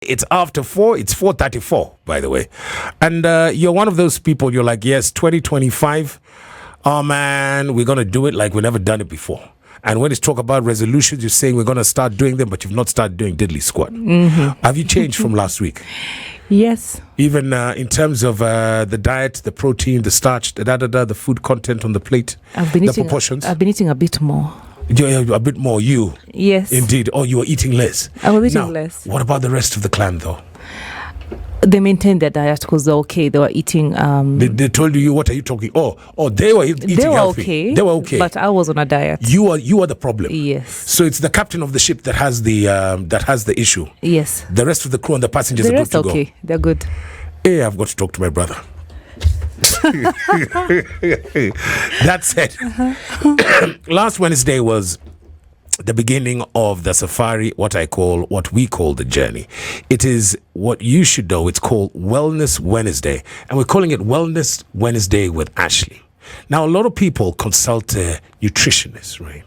It's after 4. It's 4:34, by the way. And you're one of those people, you're like, yes, 2025. Oh, man, we're going to do it like we've never done it before. And when it's talk about resolutions, you're saying we're going to start doing them, but you've not started doing diddly squat. Have you changed from last week? Yes. Even in terms of the diet, the protein, the starch, the food content on the plate, the proportions? I've been eating a bit more. You're a bit more you. Yes. Indeed. Oh, you were eating less. I was eating less. What about the rest of the clan, though? They maintained their diet because they're okay. They were eating. They told you, what are you talking? Oh, they were eating they were healthy. Okay. They were okay. But I was on a diet. You are the problem. Yes. So it's the captain of the ship that has the issue. Yes. The rest of the crew and the passengers are good to go. Okay. They're good. Hey, I've got to talk to my brother. That said, last Wednesday was the beginning of the safari, what we call the journey. It is what you should know. It's called Wellness Wednesday, and we're calling it Wellness Wednesday with Ashley. Now, a lot of people consult nutritionists, right?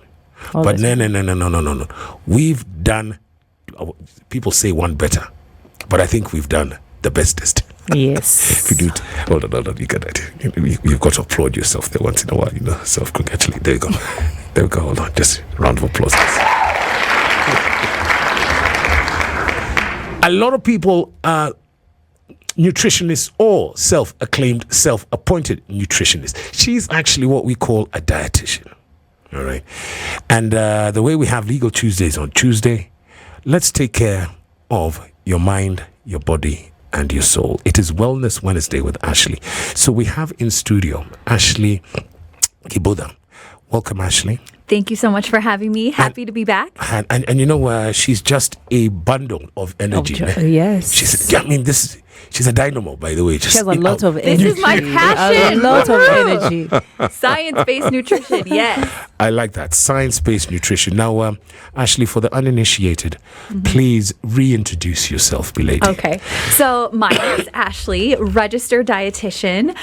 But no. We've done, people say one better, but I think we've done the bestest. Yes. If you do it, hold on, you got that. You've got to applaud yourself there once in a while, self-congratulate. There you go. There we go. Hold on. Just a round of applause. A lot of people are nutritionists or self-acclaimed, self-appointed nutritionists. She's actually what we call a dietitian. All right. And the way we have Legal Tuesdays on Tuesday, let's take care of your mind, your body, and your soul. It is Wellness Wednesday with Ashley. So we have in studio Ashley Kibuda. Welcome, Ashley. Thank you so much for having me. Happy to be back. And she's just a bundle of energy. Yes. She's a dynamo, by the way. She has a lot of energy. This is my passion. A lot of energy. Science-based nutrition, yes. I like that. Science-based nutrition. Now, Ashley, for the uninitiated, please reintroduce yourself, belady. Okay. So my name is Ashley, registered dietitian.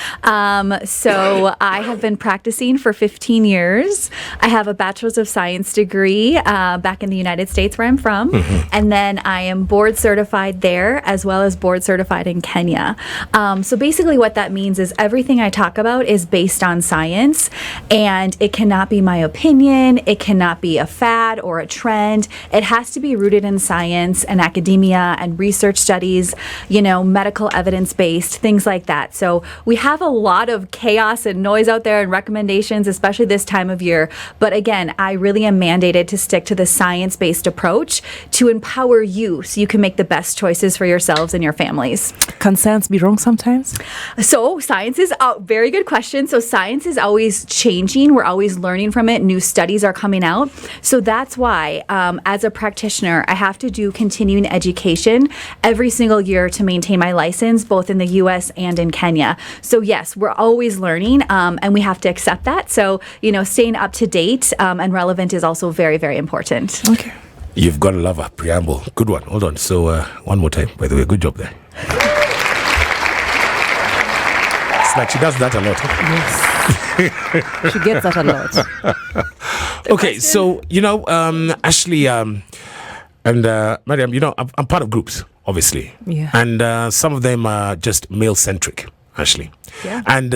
So I have been practicing for 15 years. I have a Bachelor's of Science degree back in the United States where I'm from. And then I am board certified there as well as board certified in Kenya. So basically what that means is everything I talk about is based on science, and it cannot be my opinion. It cannot be a fad or a trend. It has to be rooted in science and academia and research studies, medical evidence-based, things like that. So we have a lot of chaos and noise out there and recommendations, especially this time of year. But again, I really am mandated to stick to the science-based approach to empower you so you can make the best choices for yourselves and your families. Can science be wrong sometimes? So science is a very good question. So science is always changing. We're always learning from it. New studies are coming out. So that's why, as a practitioner, I have to do continuing education every single year to maintain my license, both in the U.S. and in Kenya. So yes, we're always learning, and we have to accept that. So, staying up to date and relevant is also very, very important. Okay. You've got to love a preamble. Good one. Hold on. So one more time, by the way. Good job there. It's like she does that a lot. Yes. She gets that a lot. Okay, so, Ashley and Mariam, I'm part of groups, obviously. Yeah. And some of them are just male-centric, Ashley. Yeah. And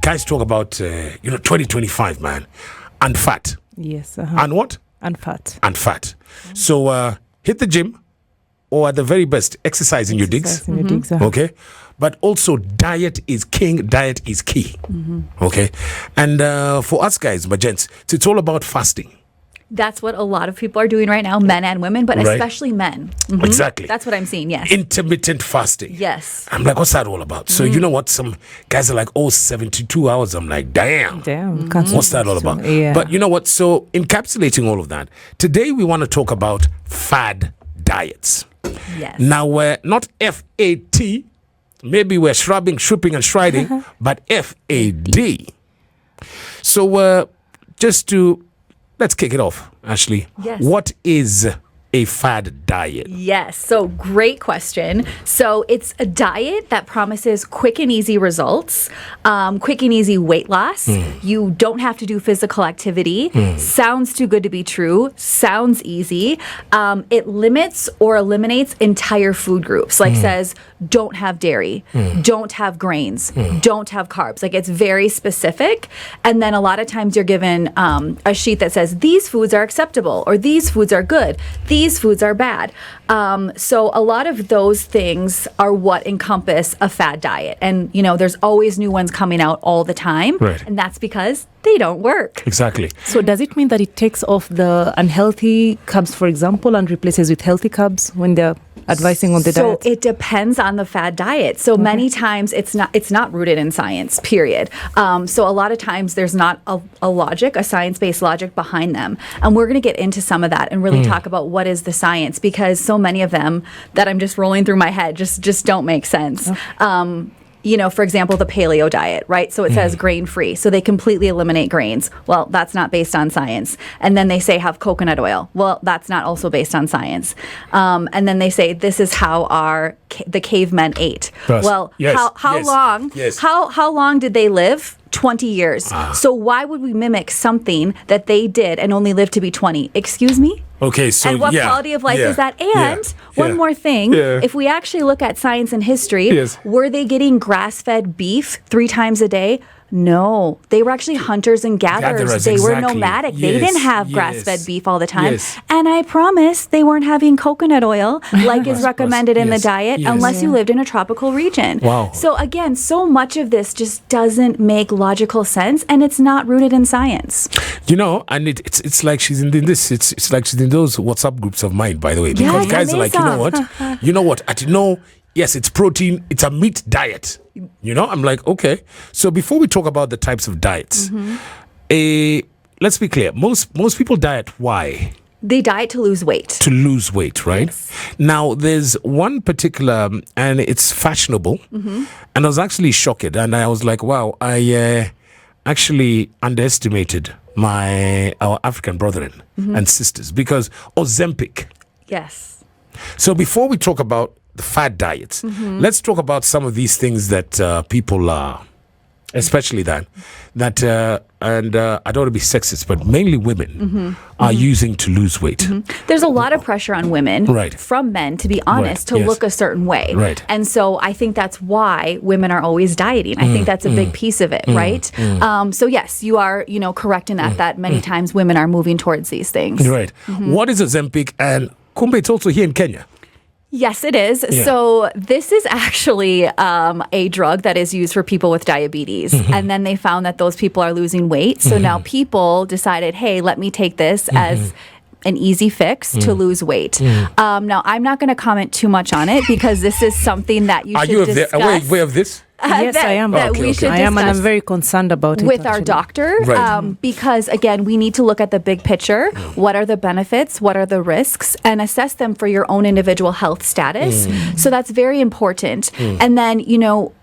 guys talk about, 2025, man, and fat. Yes. And what? And fat. And fat. So hit the gym, or at the very best, exercise in your digs. Okay? But also, diet is king, diet is key. Okay? And for us guys, my gents, it's all about fasting. That's what a lot of people are doing right now, men and women, but especially men. Exactly. That's what I'm seeing, yes. Intermittent fasting. Yes. I'm like, what's that all about? So you know what? Some guys are like, 72 hours. I'm like, damn. What's that all about? Yeah. But you know what? So encapsulating all of that, today we want to talk about fad diets. Yes. Now, we're not F-A-T. Maybe we're shripping and striding, but F-A-D. So let's kick it off, Ashley. Yes. What is a fad diet? Yes. So great question. So it's a diet that promises quick and easy results, quick and easy weight loss. You don't have to do physical activity. Sounds too good to be true. Sounds easy. It limits or eliminates entire food groups. Like says, don't have dairy, don't have grains, don't have carbs. Like it's very specific. And then a lot of times you're given a sheet that says these foods are acceptable or these foods are good, these foods are bad. So a lot of those things are what encompass a fad diet. And, there's always new ones coming out all the time. Right. And that's because they don't work. Exactly. So does it mean that it takes off the unhealthy carbs, for example, and replaces with healthy carbs when they're advising on the diet? So it depends on the fad diet. So many times it's not rooted in science, period. So a lot of times there's not a logic, a science-based logic behind them. And we're going to get into some of that and really talk about what is the science, because so many of them that I'm just rolling through my head just don't make sense. For example, the paleo diet, right? So it says grain-free. So they completely eliminate grains. Well, that's not based on science. And then they say have coconut oil. Well, that's not also based on science. And then they say this is how the cavemen ate. Yes. Well, Yes. how Yes. long? Yes. How long did they live? 20 years. So why would we mimic something that they did and only live to be 20? Excuse me? Okay, so And what quality of life is that? And one more thing, if we actually look at science and history, were they getting grass-fed beef 3 times a day? No, they were actually hunters and gatherers. They were nomadic. They didn't have grass-fed beef all the time. And I promise they weren't having coconut oil like is recommended in the diet unless you lived in a tropical region. Wow. So again, so much of this just doesn't make logical sense, and it's not rooted in science. And it's like she's in this. It's like she's in those WhatsApp groups of mine, by the way, because guys are like, you know what? Yes, it's protein. It's a meat diet. I'm like, okay. So before we talk about the types of diets, let's be clear. Most people diet. Why? They diet to lose weight. To lose weight, right? Yes. Now, there's one particular, and it's fashionable. And I was actually shocked. And I was like, wow, I actually underestimated our African brethren and sisters, because Ozempic. Yes. So before we talk about the fad diets, let's talk about some of these things that people are, especially and I don't want to be sexist, but mainly women are using to lose weight. There's a lot of pressure on women from men, to be honest, to look a certain way. Right. And so I think that's why women are always dieting. I think that's a big piece of it, right? So yes, you are, correct in that many times women are moving towards these things. Right. What is Ozempic? And Kumbe, it's also here in Kenya. Yes, it is. Yeah. So this is actually a drug that is used for people with diabetes. And then they found that those people are losing weight. So now people decided, hey, let me take this as an easy fix to lose weight. Now, I'm not going to comment too much on it because this is something that you should discuss. Are you aware of this? Yes, I am. We should I am, and I'm very concerned about it. With our doctor, because again, we need to look at the big picture. What are the benefits? What are the risks? And assess them for your own individual health status. So that's very important. And then,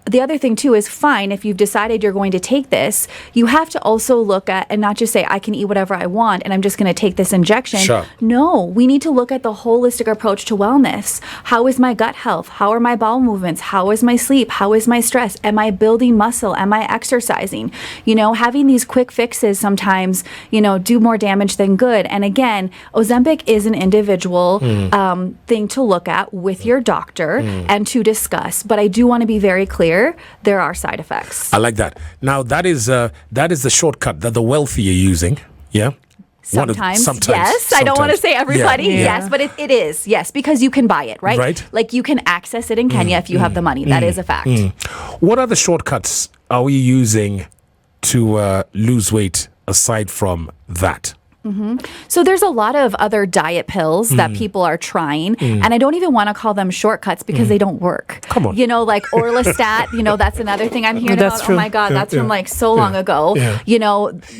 the other thing too is fine if you've decided you're going to take this, you have to also look at and not just say I can eat whatever I want and I'm just going to take this injection. Sure. No, we need to look at the holistic approach to wellness. How is my gut health? How are my bowel movements? How is my sleep? How is my stress? Am I building muscle? Am I exercising? Having these quick fixes sometimes, do more damage than good. And again, Ozempic is an individual thing to look at with your doctor and to discuss. But I do want to be very clear. There are side effects. I like that. Now, that is the shortcut that the wealthy are using. Yeah. Sometimes, yes. I don't want to say everybody, yes, but it is, yes, because you can buy it, right? Right. Like you can access it in Kenya if you have the money. That is a fact. What other shortcuts are we using to lose weight aside from that? So there's a lot of other diet pills that people are trying, and I don't even want to call them shortcuts because they don't work. Come on. Like Orlistat, that's another thing I'm hearing about. True. Oh my God, that's from like so long ago.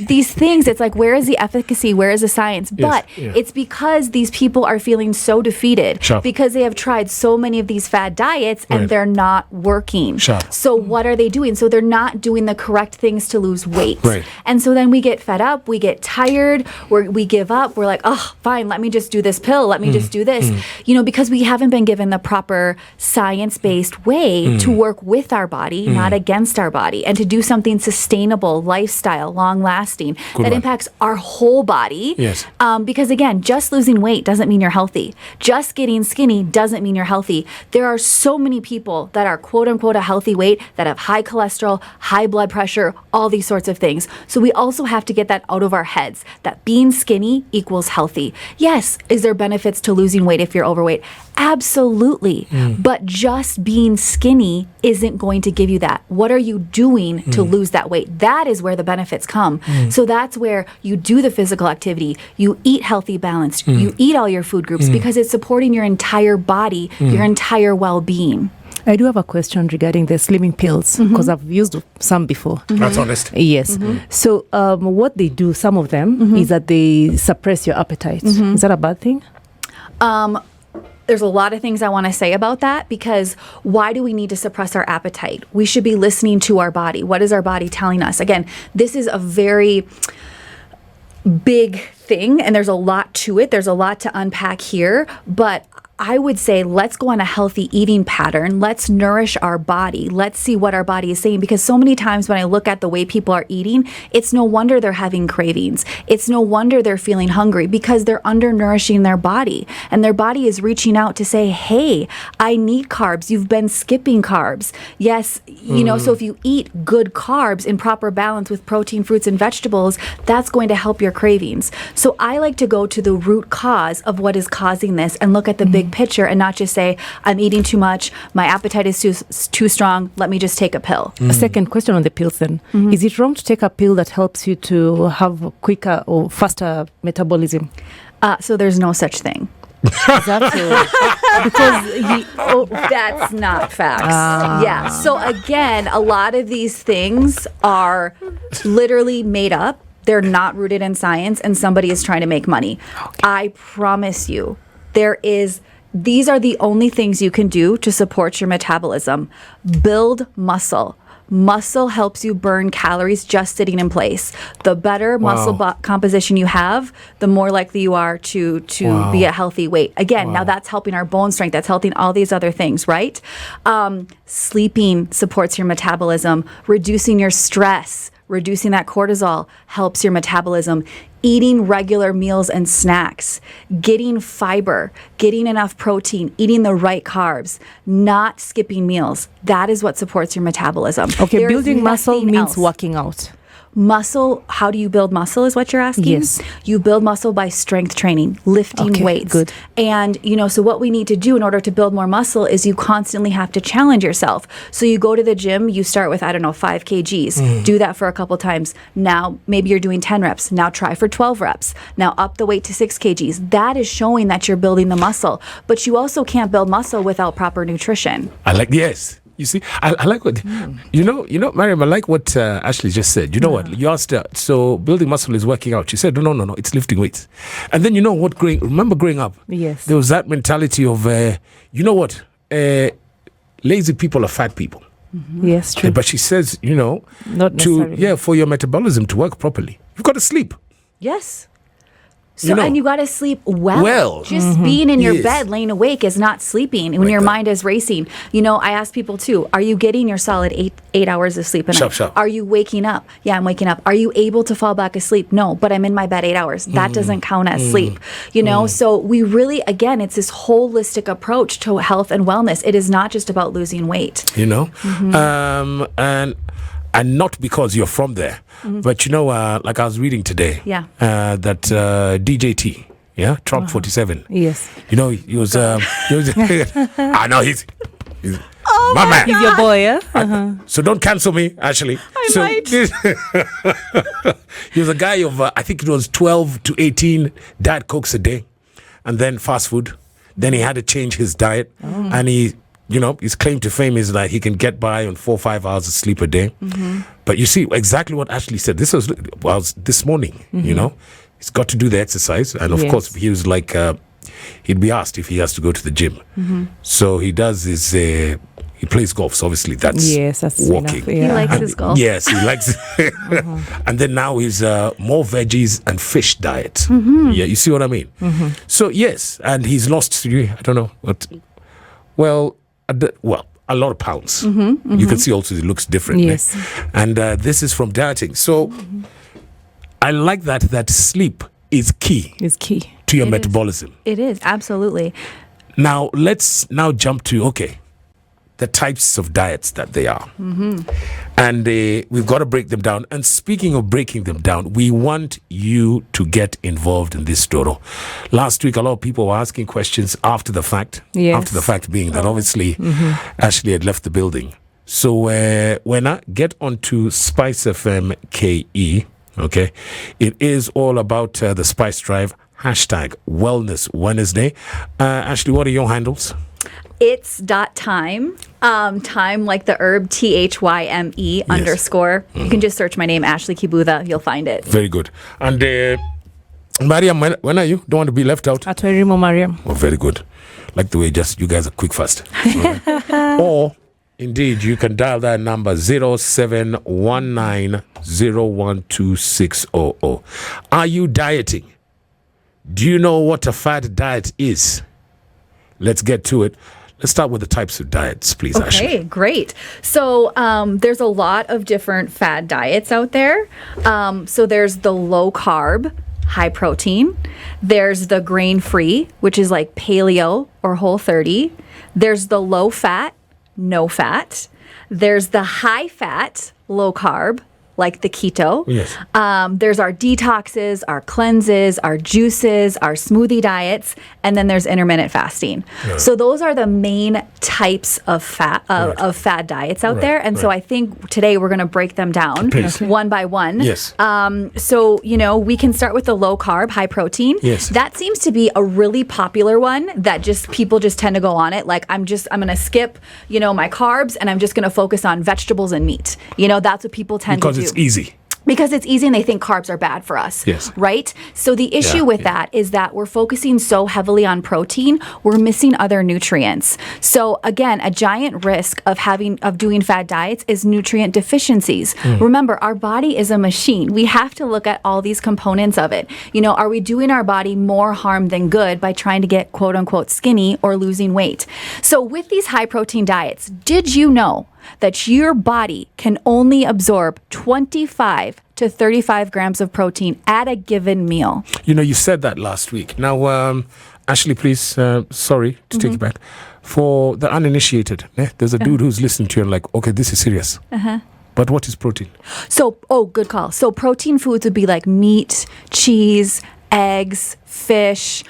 These things, it's like, where is the efficacy? Where is the science? But it's because these people are feeling so defeated because they have tried so many of these fad diets and they're not working. So what are they doing? So they're not doing the correct things to lose weight. And so then we get fed up, we get tired, we give up. We're like, oh, fine, let me just do this pill. Let me just do this. You know, because we haven't been given the proper science-based way to work with our body, not against our body, and to do something sustainable, lifestyle, long-lasting, that impacts our whole body. Yes. Because again, just losing weight doesn't mean you're healthy. Just getting skinny doesn't mean you're healthy. There are so many people that are quote unquote a healthy weight that have high cholesterol, high blood pressure, all these sorts of things. So we also have to get that out of our heads, that being skinny equals healthy. Yes, is there benefits to losing weight if you're overweight? Absolutely. But just being skinny isn't going to give you that. What are you doing to lose that weight? That is where the benefits come. So that's where you do the physical activity, you eat healthy, balanced, you eat all your food groups because it's supporting your entire body, your entire well-being. I do have a question regarding the slimming pills because I've used some before. That's honest. Yes. So what they do, some of them, is that they suppress your appetite. Is that a bad thing? There's a lot of things I want to say about that, because why do we need to suppress our appetite? We should be listening to our body. What is our body telling us? Again, this is a very big thing, and there's a lot to it. There's a lot to unpack here, but I would say let's go on a healthy eating pattern. Let's nourish our body. Let's see what our body is saying, because so many times when I look at the way people are eating, it's no wonder they're having cravings. It's no wonder they're feeling hungry, because they're undernourishing their body, and their body is reaching out to say, hey, I need carbs. You've been skipping carbs. Yes, you know, so if you eat good carbs in proper balance with protein, fruits, and vegetables, that's going to help your cravings. So I like to go to the root cause of what is causing this and look at the big picture, and not just say, I'm eating too much, my appetite is too strong, let me just take a pill. A second question on the pills then. Is it wrong to take a pill that helps you to have quicker or faster metabolism? So there's no such thing. Is that true? Because that's not facts. Yeah. So again, a lot of these things are literally made up. They're not rooted in science, and somebody is trying to make money. Okay. I promise you, these are the only things you can do to support your metabolism. Build muscle. Muscle helps you burn calories just sitting in place. The better muscle composition you have, the more likely you are to be at healthy weight. Again, now that's helping our bone strength. That's helping all these other things, right? Sleeping supports your metabolism. Reducing your stress, reducing that cortisol helps your metabolism. Eating regular meals and snacks, getting fiber, getting enough protein, eating the right carbs, not skipping meals. That is what supports your metabolism. Okay, building muscle means working out. Muscle, how do you build muscle is what you're asking? Yes. You build muscle by strength training, lifting weights. Good. And, you know, so what we need to do in order to build more muscle is you constantly have to challenge yourself. So you go to the gym, you start with, 5 kgs. Do that for a couple times. Now, maybe you're doing 10 reps. Now try for 12 reps. Now up the weight to 6 kgs. That is showing that you're building the muscle. But you also can't build muscle without proper nutrition. Yes. You see, I like what, you know, Mariam, I like what Ashley just said. You know what? You asked her, so building muscle is working out. She said, no, it's lifting weights. And then, you know what, remember growing up? Yes. There was that mentality of, you know what? Lazy people are fat people. Yes, true. But she says, you know, not necessarily. for your metabolism to work properly, you've got to sleep. Yes. So, and you got to sleep well. Just being in your bed, laying awake is not sleeping when your mind is racing. You know, I ask people too, are you getting your solid eight hours of sleep a night? Are you waking up? Yeah, I'm waking up. Are you able to fall back asleep? No, but I'm in my bed 8 hours. That doesn't count as sleep. You know, so we really, again, it's this holistic approach to health and wellness. It is not just about losing weight. You know, and not because you're from there, but you know, like I was reading today, that DJT, Trump 47. Yes. You know, he was I know he's my man. He's your boy, yeah? So don't cancel me, Ashley. I might. He was a guy of, I think it was 12 to 18 Diet Cokes a day, and then fast food. Then he had to change his diet, and he, you know, his claim to fame is that he can get by on 4 or 5 hours of sleep a day. But you see exactly what Ashley said. This was this morning, you know. He's got to do the exercise. And of course, he was like, he'd be asked if he has to go to the gym. So he does his, He plays golf, so obviously that's that's walking. enough, yeah. He likes his golf. Yes, he likes. And then now he's more veggies and fish diet. Yeah, you see what I mean? So yes, and he's lost. I don't know what. Well, a lot of pounds. You can see also he looks different. Yes. And this is from dieting. So I like that sleep is key It's key. to your It is. metabolism. It is, absolutely. Now let's jump to the types of diets that they are, and we've got to break them down. And speaking of breaking them down, we want you to get involved in this story. Last week, a lot of people were asking questions after the fact. Yes. After the fact being that obviously Ashley had left the building. So when I get onto Spice FM KE, okay, it is all about the Spice Drive hashtag Wellness Wednesday. Ashley, what are your handles? It's .time. Time like the herb, THYME _ You can just search my name, Ashley Kibutha. You'll find it. Very good. And Mariam, when are you? Don't want to be left out. Atwerimo Mariam. Oh, very good. Like the way you guys are quick fast. Right. Or indeed, you can dial that number 0719012600. Are you dieting? Do you know what a fad diet is? Let's get to it. Let's start with the types of diets, please, Ashley. Okay, great. So there's a lot of different fad diets out there. So there's the low carb, high protein. There's the grain free, which is like paleo or Whole30. There's the low fat, no fat. There's the high fat, low carb, like the keto. Yes. There's our detoxes, our cleanses, our juices, our smoothie diets, and then there's intermittent fasting. Yeah. So those are the main types of of fad diets out there. And so I think today we're going to break them down one by one. Yes. So, we can start with the low carb, high protein. Yes. That seems to be a really popular one that people just tend to go on it. Like I'm going to skip, my carbs and I'm just going to focus on vegetables and meat. That's what people tend to do. Because it's easy. Because it's easy and they think carbs are bad for us. Yes. Right? So the issue with that is that we're focusing so heavily on protein, we're missing other nutrients. So again, a giant risk of doing fad diets is nutrient deficiencies. Remember, our body is a machine. We have to look at all these components of it. Are we doing our body more harm than good by trying to get quote unquote skinny or losing weight? So with these high protein diets, did you know that your body can only absorb 25 to 35 grams of protein at a given meal? You said that last week. Now, Ashley, please, sorry to take you back. For the uninitiated, there's a dude who's listening to you and like, okay, this is serious. But what is protein? So, good call. So protein foods would be like meat, cheese, eggs, fish,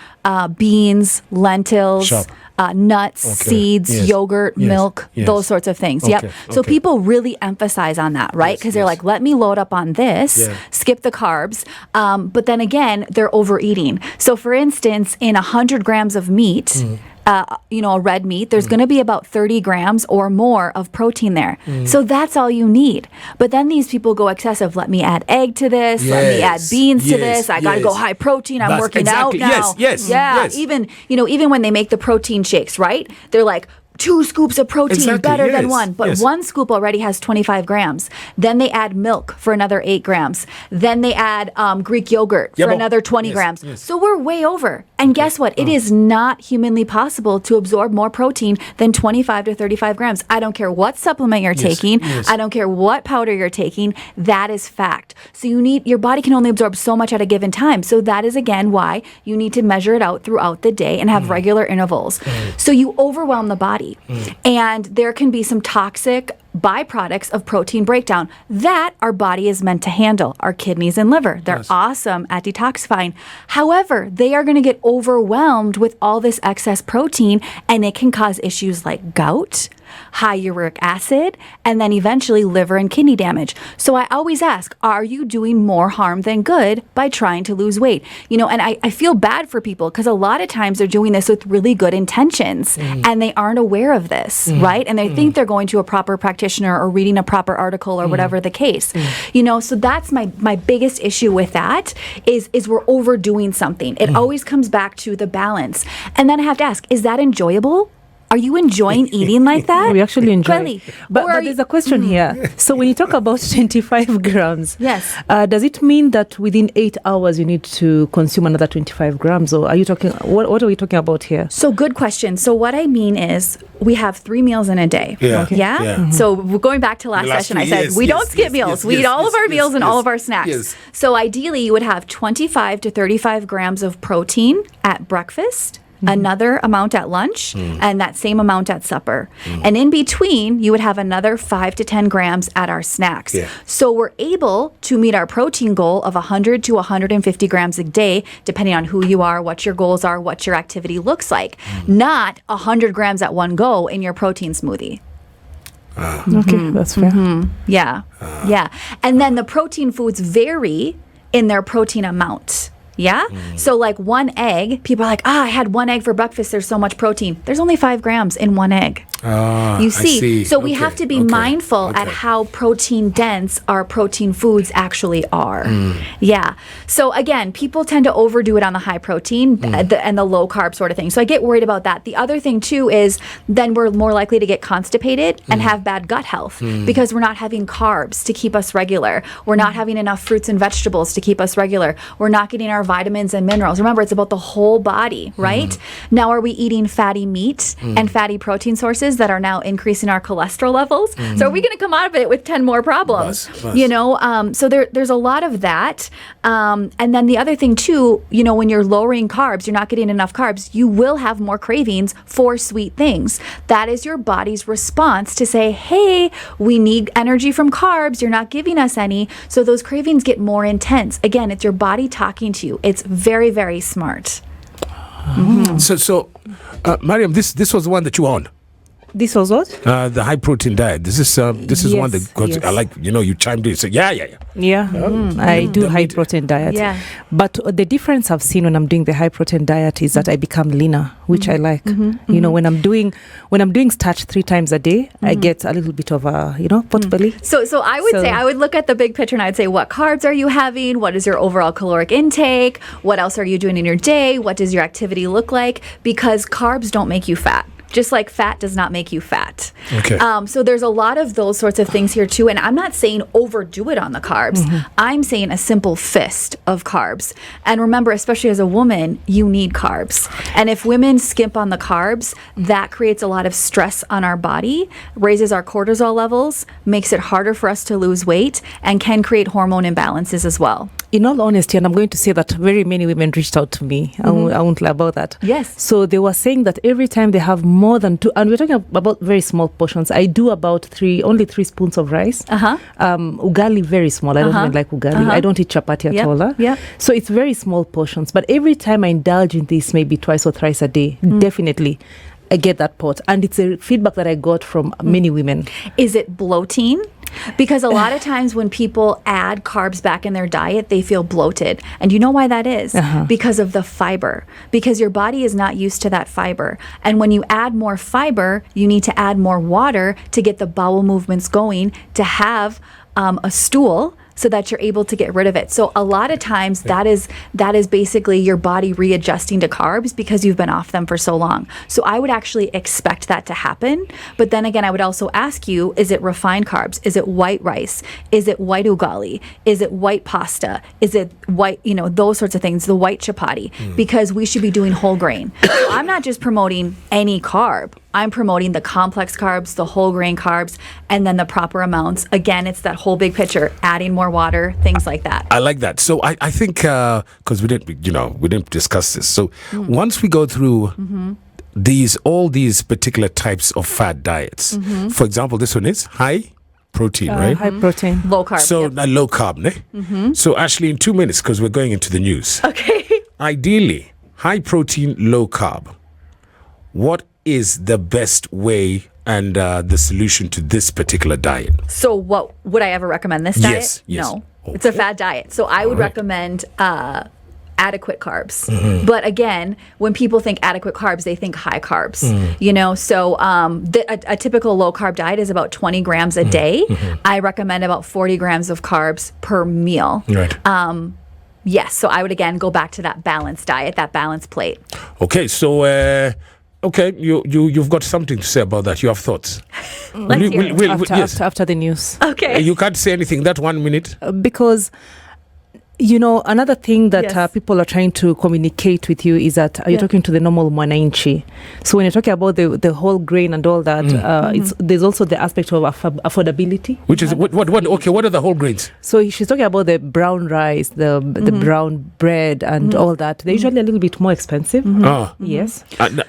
beans, lentils. Sharp. Nuts, seeds, yogurt, milk, those sorts of things. Yep. So people really emphasize on that, right? Because they're like, let me load up on this, skip the carbs. But then again, they're overeating. So for instance, in 100 grams of meat, a red meat, there's going to be about 30 grams or more of protein there. So that's all you need. But then these people go excessive. Let me add egg to this. Let me add beans to this. I got to go high protein. I'm working out now. Yes. Even when they make the protein shakes, right? They're like, 2 scoops of protein, better than 1. But 1 scoop already has 25 grams. Then they add milk for another 8 grams. Then they add Greek yogurt for another 20 grams. So we're way over. And guess what? It is not humanly possible to absorb more protein than 25 to 35 grams. I don't care what supplement you're taking. I don't care what powder you're taking. That is fact. So your body can only absorb so much at a given time. So that is, again, why you need to measure it out throughout the day and have regular intervals. So you overwhelm the body. And there can be some toxic byproducts of protein breakdown that our body is meant to handle, our kidneys and liver. They're awesome at detoxifying. However, they are going to get overwhelmed with all this excess protein, and it can cause issues like gout, high uric acid, and then eventually liver and kidney damage. So I always ask, are you doing more harm than good by trying to lose weight? And I feel bad for people because a lot of times they're doing this with really good intentions and they aren't aware of this, right? And they think they're going to a proper practitioner or reading a proper article or whatever the case. So that's my biggest issue with that is we're overdoing something. It always comes back to the balance. And then I have to ask, is that enjoyable? Are you enjoying eating like that? We actually enjoy Really? it. But there's a question here. So when you talk about 25 grams, Yes. Does it mean that within 8 hours you need to consume another 25 grams? Or are you talking, what are we talking about here? So good question. So what I mean is we have 3 meals in a day. Yeah. Okay. Yeah? Yeah. So we're going back to last The last session, I two said years, we yes, don't skip yes, meals. yes, We eat yes, all of yes, our meals yes, and all yes, of our snacks. yes. So ideally, you would have 25 to 35 grams of protein at breakfast, another amount at lunch, and that same amount at supper. And in between, you would have another 5 to 10 grams at our snacks. Yeah. So we're able to meet our protein goal of 100 to 150 grams a day, depending on who you are, what your goals are, what your activity looks like. Not 100 grams at one go in your protein smoothie. Okay, that's fair. Yeah. Yeah. And then the protein foods vary in their protein amount. Yeah. So like one egg, people are like, I had one egg for breakfast. There's so much protein. There's only 5 grams in one egg. You see. I see. So we Okay, have to be okay, mindful at okay. how protein dense our protein foods actually are. Yeah. So again, people tend to overdo it on the high protein and the low carb sort of thing. So I get worried about that. The other thing too is then we're more likely to get constipated and have bad gut health because we're not having carbs to keep us regular. We're not having enough fruits and vegetables to keep us regular. We're not getting our vitamins and minerals. Remember, it's about the whole body, right? Now, are we eating fatty meat and fatty protein sources that are now increasing our cholesterol levels? So are we going to come out of it with 10 more problems? Must. You know, so there's a lot of that. And then the other thing too, you know, when you're lowering carbs, you're not getting enough carbs, you will have more cravings for sweet things. That is your body's response to say, hey, we need energy from carbs. You're not giving us any. So those cravings get more intense. Again, it's your body talking to you. It's very, very smart. So, Mariam, this was the one that you were on. This was what? The high protein diet. This is one that Yes. I like. You know, you chimed in. So yeah. Yeah, I do high protein diet. Yeah. But the difference I've seen when I'm doing the high protein diet is that I become leaner, which I like. You know, when I'm doing starch 3 times a day, I get a little bit of a pot belly. So I would say I would look at the big picture and I'd say, what carbs are you having? What is your overall caloric intake? What else are you doing in your day? What does your activity look like? Because carbs don't make you fat. Just like fat does not make you fat. Okay. So there's a lot of those sorts of things here too. And I'm not saying overdo it on the carbs. I'm saying a simple fist of carbs. And remember, especially as a woman, you need carbs. And if women skimp on the carbs, that creates a lot of stress on our body, raises our cortisol levels, makes it harder for us to lose weight, and can create hormone imbalances as well. In all honesty, and I'm going to say that very many women reached out to me. I won't lie about that. Yes. So they were saying that every time they have more than 2, and we're talking about very small portions. I do about only 3 spoons of rice. Ugali, very small. I don't even like ugali. I don't eat chapati at all. Yep. So it's very small portions. But every time I indulge in this, maybe twice or thrice a day, definitely, I get that pot. And it's a feedback that I got from many women. Is it bloating? Because a lot of times when people add carbs back in their diet, they feel bloated. And you know why that is? Because of the fiber. Because your body is not used to that fiber. And when you add more fiber, you need to add more water to get the bowel movements going, to have a stool, so that you're able to get rid of it. So a lot of times that is basically your body readjusting to carbs because you've been off them for so long. So I would actually expect that to happen. But then again, I would also ask you, is it refined carbs? Is it white rice? Is it white ugali? Is it white pasta? Is it white, those sorts of things, the white chapati? Because we should be doing whole grain. So I'm not just promoting any carb. I'm promoting the complex carbs, the whole grain carbs, and then the proper amounts. Again, it's that whole big picture, adding more water, things like that. I like that. So I think because we didn't discuss this. So once we go through all these particular types of fat diets, for example, this one is high protein, right? High protein. Low carb. So low carb, ne? So Ashley, in 2 minutes, because we're going into the news. Okay. Ideally, high protein, low carb. What is the best way and the solution to this particular diet? So what would I ever recommend this diet? Yes. No. Okay. It's a fat diet. So I would recommend adequate carbs. But again, when people think adequate carbs, they think high carbs. So a typical low carb diet is about 20 grams a day. I recommend about 40 grams of carbs per meal. Right. Yes. So I would again go back to that balanced diet, that balanced plate. Okay, so Okay, you've got something to say about that. You have thoughts. Let's hear it. Yes. After the news. Okay. You can't say anything that 1 minute. Because another thing that people are trying to communicate with you is that you're talking to the normal mwananchi. So when you're talking about the whole grain and all that, there's also the aspect of affordability. Which is what? Okay, what are the whole grains? So she's talking about the brown rice, the brown bread, and all that. They're usually a little bit more expensive. Yes. And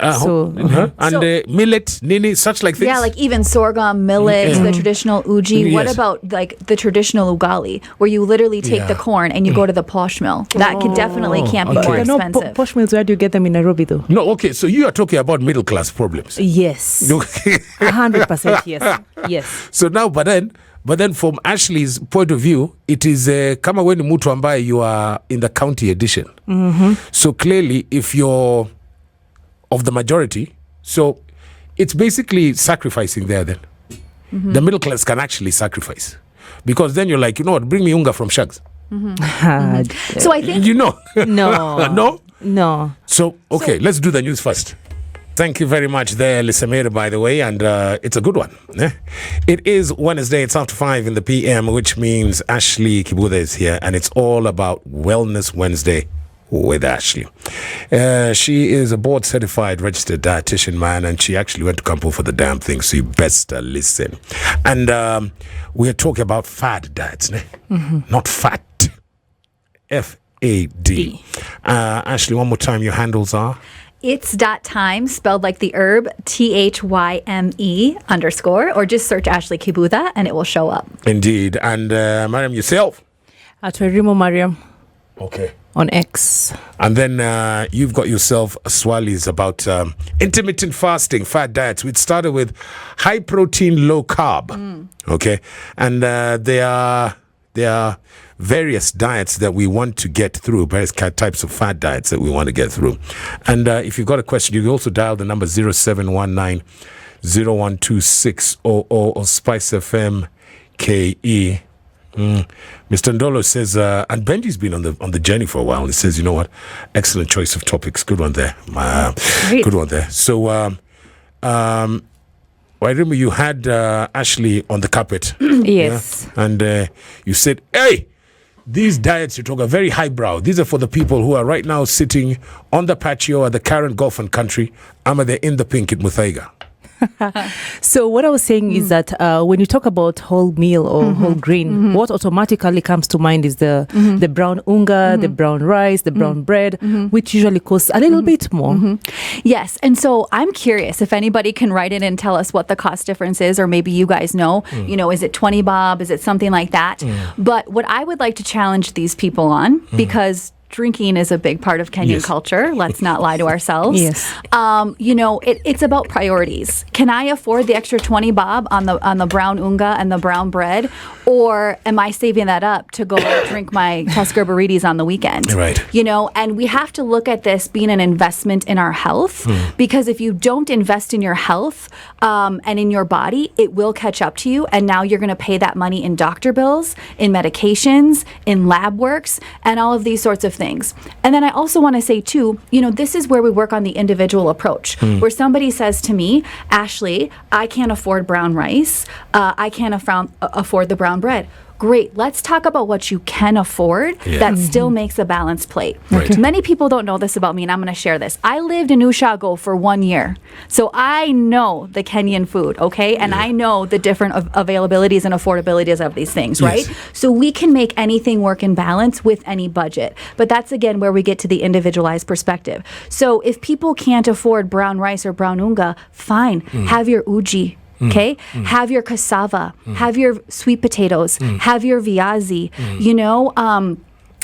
millet, nini, such like things. Yeah, like even sorghum, millet, the traditional uji. What about like the traditional ugali, where you literally take the corn and you go to the posh mill? That can't be more expensive. Posh mills, where do you get them in Nairobi though? No, okay, so you are talking about middle class problems. Yes. 100% yes. Yes. So now, but then from Ashley's point of view, it is kama weni mtu ambaye you are in the county edition. So clearly, if you're of the majority, so it's basically sacrificing there then. The middle class can actually sacrifice. Because then you're like, you know what, bring me unga from Shags. So I think No. No. So okay, let's do the news first. Thank you very much there, Lisamira, by the way, and it's a good one. It is Wednesday, it's after 5 in the PM, which means Ashley Kibuda is here, and it's all about Wellness Wednesday with Ashley. She is a board-certified registered dietitian, man, and she actually went to Campo for the damn thing, so you best listen. And we're talking about fad diets, not fat. FAD. Ashley, one more time, your handles are? It's .time, spelled like the herb, THYME_, or just search Ashley Kibuda and it will show up. Indeed. And Mariam, yourself? At Rimo Mariam. Okay. On X. And then you've got yourself a Swali's about intermittent fasting, fat diets. We started with high protein, low carb. Okay. And there are various diets that we want to get through, various types of fat diets that we want to get through. And if you've got a question, you can also dial the number 0719 012600 or Spice FM KE. Mr. Ndolo says, and Benji's been on the journey for a while. He says, you know what? Excellent choice of topics. Good one there. Good one there. So, I remember you had Ashley on the carpet. Yes. Yeah? And you said, hey, these diets you talk are very highbrow. These are for the people who are right now sitting on the patio at the Karen Golf and Country. They're in the pink at Muthaiga. So what I was saying is that when you talk about whole meal or whole grain, what automatically comes to mind is the brown unga, the brown rice, the brown bread, which usually costs a little bit more. Yes. And so I'm curious if anybody can write in and tell us what the cost difference is, or maybe you guys know, is it 20 bob? Is it something like that? But what I would like to challenge these people on, because drinking is a big part of Kenyan culture. Let's not lie to ourselves. Yes. It's about priorities. Can I afford the extra 20 bob on the brown unga and the brown bread? Or am I saving that up to go drink my Tusker burritos on the weekend? Right. And we have to look at this being an investment in our health, because if you don't invest in your health and in your body, it will catch up to you. And now you're going to pay that money in doctor bills, in medications, in lab works, and all of these sorts of things. And then I also want to say too, this is where we work on the individual approach, where somebody says to me, Ashley, I can't afford brown rice. I can't afford the brown bread. Great. Let's talk about what you can afford that still makes a balanced plate. Right. Many people don't know this about me, and I'm going to share this. I lived in Ushago for 1 year. So I know the Kenyan food, okay? And I know the different availabilities and affordabilities of these things, right? Yes. So we can make anything work in balance with any budget. But that's, again, where we get to the individualized perspective. So if people can't afford brown rice or brown unga, fine. Have your uji. Okay, have your cassava, have your sweet potatoes, have your viazi,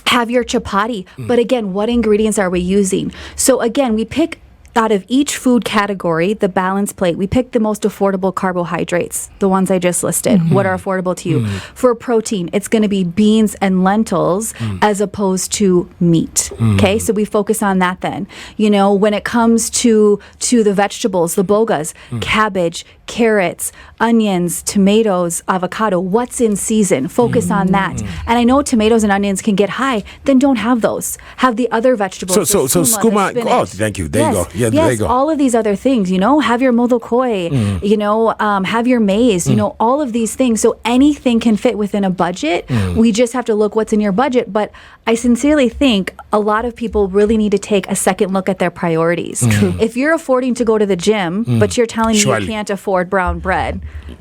have your chapati. But again, what ingredients are we using? So again, we pick out of each food category, the balance plate, we pick the most affordable carbohydrates, the ones I just listed, what are affordable to you. For protein, it's going to be beans and lentils as opposed to meat. Okay, so we focus on that then. When it comes to the vegetables, the bogas, cabbage, carrots, onions, tomatoes, avocado, what's in season, focus on that. And I know tomatoes and onions can get high, then don't have those. Have the other vegetables. So skooma, spinach. oh, thank you. There you go. Yeah, there you Yes, go. all of these other things, have your modo koi, have your maize, all of these things. So anything can fit within a budget. We just have to look what's in your budget. But I sincerely think a lot of people really need to take a second look at their priorities. True. If you're affording to go to the gym, but you're telling me Surely. you can't afford brown bread,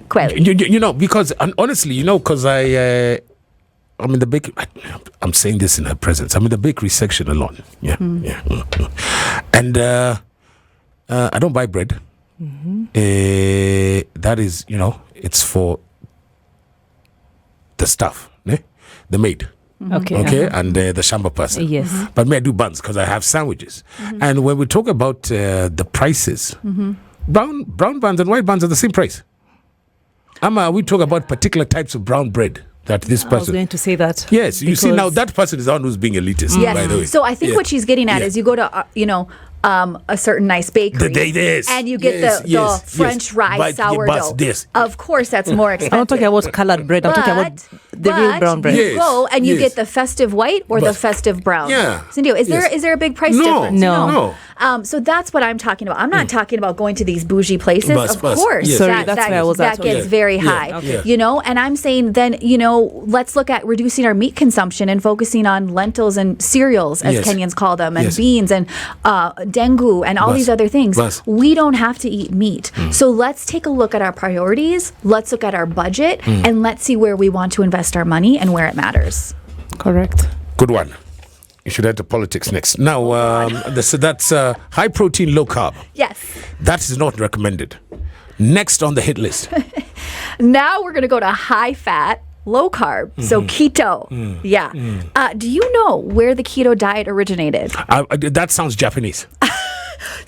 Kweli. Because honestly, because I'm in the bakery. I'm saying this in her presence. I'm in the bakery section alone. Yeah. And I don't buy bread. That is, it's for the staff, the maid. Okay. And the shamba person. Yes. But me, I do buns because I have sandwiches. And when we talk about the prices, brown buns and white buns are the same price. We talk about particular types of brown bread that this I was person. going to say that. Yes, you see because- now that person is the one who's being elitist. Yes. By the way. So I think what she's getting at is you go to, a certain nice bakery. And you get the French rye sourdough. Of course, that's more expensive. I'm not talking about colored bread. I'm talking about the real brown bread. You go and you get the festive white or the festive brown. Yeah. Cindy, is there a big price difference? No. So that's what I'm talking about. I'm not talking about going to these bougie places. Of Bus. course, Yes. Sorry, that's where I was that at. gets very high. Okay. And I'm saying then, let's look at reducing our meat consumption and focusing on lentils and cereals, as Kenyans call them, and beans and dengu and all these other things. We don't have to eat meat. So let's take a look at our priorities. Let's look at our budget and let's see where we want to invest our money and where it matters. Correct. Good one. You should enter politics next. Now, so that's high protein, low carb. Yes. That is not recommended. Next on the hit list. Now we're going to go to high fat, low carb, so keto. Do you know where the keto diet originated? That sounds Japanese.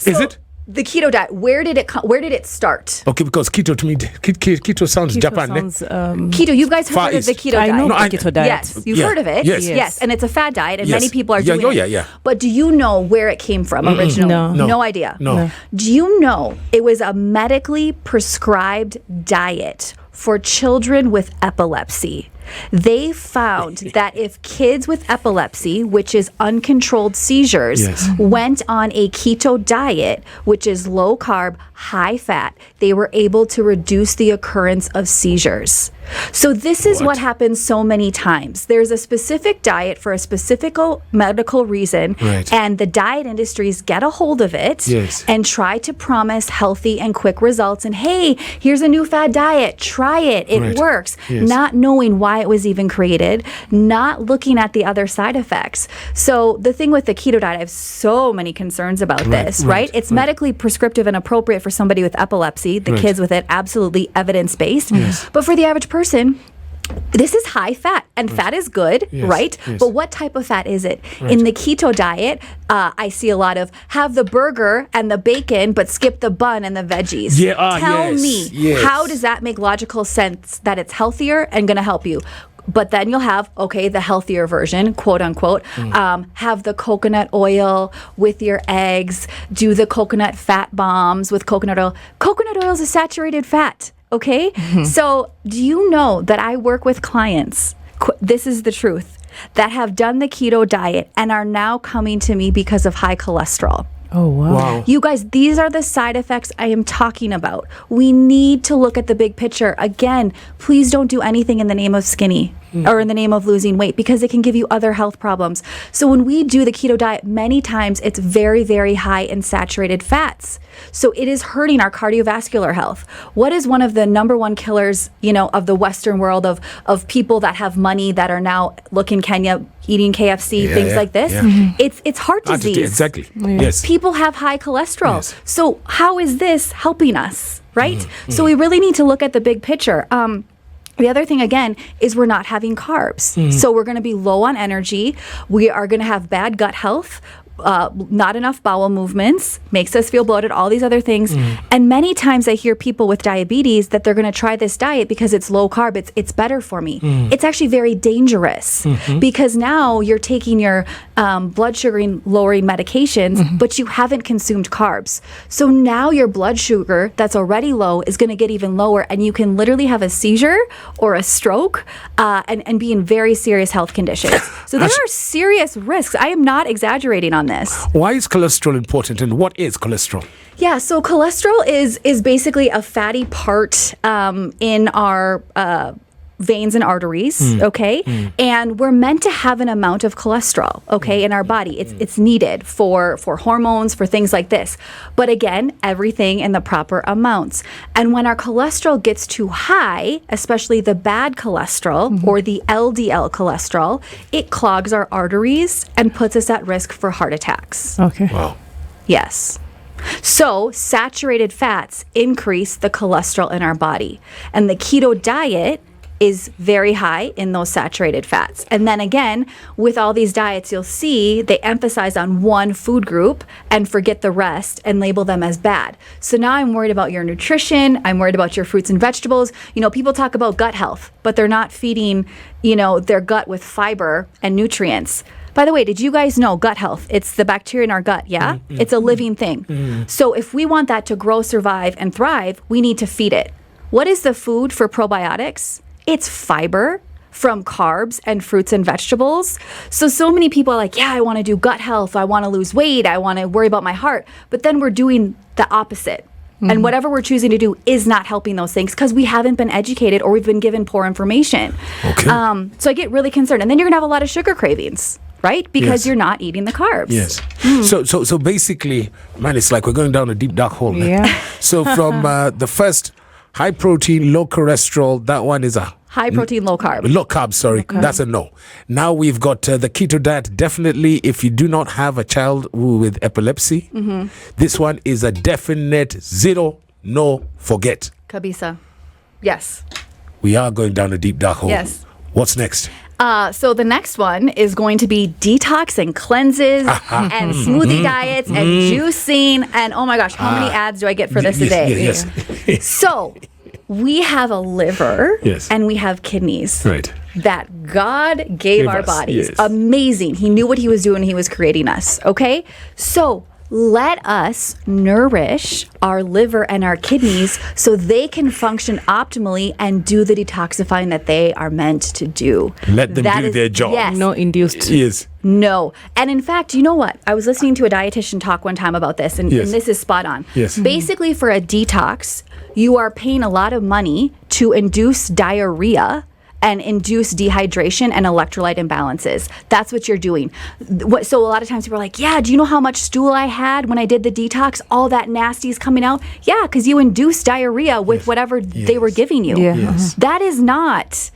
Is it? The keto diet, where did it start? Okay, because keto to me, keto sounds Japan. Keto, you guys Far heard of East. the keto diet? I know the keto diet. Yes, you've heard of it. Yes. And it's a fad diet, and many people are Yeah, doing oh, it. yeah. But do you know where it came from originally? No. No idea. No. Do you know it was a medically prescribed diet for children with epilepsy? They found that if kids with epilepsy, which is uncontrolled seizures, went on a keto diet, which is low carb, high fat, they were able to reduce the occurrence of seizures. So this is what happens so many times. There's a specific diet for a specific medical reason, and the diet industries get a hold of it and try to promise healthy and quick results. And hey, here's a new fad diet. Try it. It works. Not knowing why it was even created, not looking at the other side effects. So the thing with the keto diet, I have so many concerns about this, right? It's medically prescriptive and appropriate for somebody with epilepsy, the kids with it, absolutely evidence-based. But for the average person, this is high fat, and fat is good, right? But what type of fat is it? In the keto diet, I see a lot of have the burger and the bacon, but skip the bun and the veggies. Tell me, how does that make logical sense that it's healthier and going to help you? But then you'll have, the healthier version, quote unquote, have the coconut oil with your eggs, do the coconut fat bombs with coconut oil. Coconut oil is a saturated fat. Okay? So do you know that I work with clients, this is the truth, that have done the keto diet and are now coming to me because of high cholesterol? Oh, wow. You guys, these are the side effects I am talking about. We need to look at the big picture. Again, please don't do anything in the name of skinny or in the name of losing weight, because it can give you other health problems. So when we do the keto diet, many times it's very, very high in saturated fats. So it is hurting our cardiovascular health. What is one of the number one killers, of the Western world of people that have money that are now, look in Kenya, eating KFC, things like this? It's heart disease. Exactly. Yes. People have high cholesterol. So how is this helping us, right? So we really need to look at the big picture. The other thing, again, is we're not having carbs. So we're going to be low on energy. We are going to have bad gut health. Not enough bowel movements, makes us feel bloated, all these other things. And many times I hear people with diabetes that they're going to try this diet because it's low carb, it's better for me. It's actually very dangerous because now you're taking your blood sugar lowering medications, but you haven't consumed carbs. So now your blood sugar that's already low is going to get even lower, and you can literally have a seizure or a stroke and be in very serious health conditions. So there are serious risks. I am not exaggerating on this. this. Why is cholesterol important, and what is cholesterol? Yeah, so cholesterol is basically a fatty part in our veins and arteries, okay? And we're meant to have an amount of cholesterol, okay, in our body. It's needed for hormones, for things like this. But again, everything in the proper amounts. And when our cholesterol gets too high, especially the bad cholesterol or the LDL cholesterol, it clogs our arteries and puts us at risk for heart attacks. Okay. Wow. Yes. So saturated fats increase the cholesterol in our body. And the keto diet is very high in those saturated fats. And then again, with all these diets, you'll see they emphasize on one food group and forget the rest and label them as bad. So now I'm worried about your nutrition. I'm worried about your fruits and vegetables. You know, people talk about gut health, but they're not feeding, you know, their gut with fiber and nutrients. By the way, did you guys know gut health? It's the bacteria in our gut, yeah? It's a living thing. So if we want that to grow, survive, and thrive, we need to feed it. What is the food for probiotics? It's fiber from carbs and fruits and vegetables. So many people are like, yeah, I want to do gut health. I want to lose weight. I want to worry about my heart. But then we're doing the opposite. And whatever we're choosing to do is not helping those things because we haven't been educated or we've been given poor information. Okay. So I get really concerned. And then you're going to have a lot of sugar cravings, right? Because you're not eating the carbs. Yes. So basically, man, it's like we're going down a deep dark hole. Man. Yeah. So from the first high protein, low cholesterol, that one is a High protein, low carb. low carb, sorry. That's a no. Now we've got the keto diet. Definitely, if you do not have a child with epilepsy, this one is a definite zero, no, forget. Kabisa. Yes. We are going down a deep dark hole. Yes. What's next? So the next one is going to be detox and cleanses and smoothie diets and juicing. And oh my gosh, how many ads do I get for this a day? Yes. So we have a liver Yes. and we have kidneys Right. that God gave our us, bodies. yes. Amazing. He knew what he was doing when he was creating us. Okay. So let us nourish our liver and our kidneys so they can function optimally and do the detoxifying that they are meant to do. Let them do their job. Yes. No induced. Yes. No. And in fact, you know what? I was listening to a dietitian talk one time about this, and, Yes. and this is spot on. Yes. Basically, for a detox, you are paying a lot of money to induce diarrhea and induce dehydration and electrolyte imbalances. That's what you're doing. So a lot of times people are like, yeah, do you know how much stool I had when I did the detox? All that nasty is coming out. Yeah, because you induced diarrhea with whatever they were giving you. Yeah. Yes. That is not...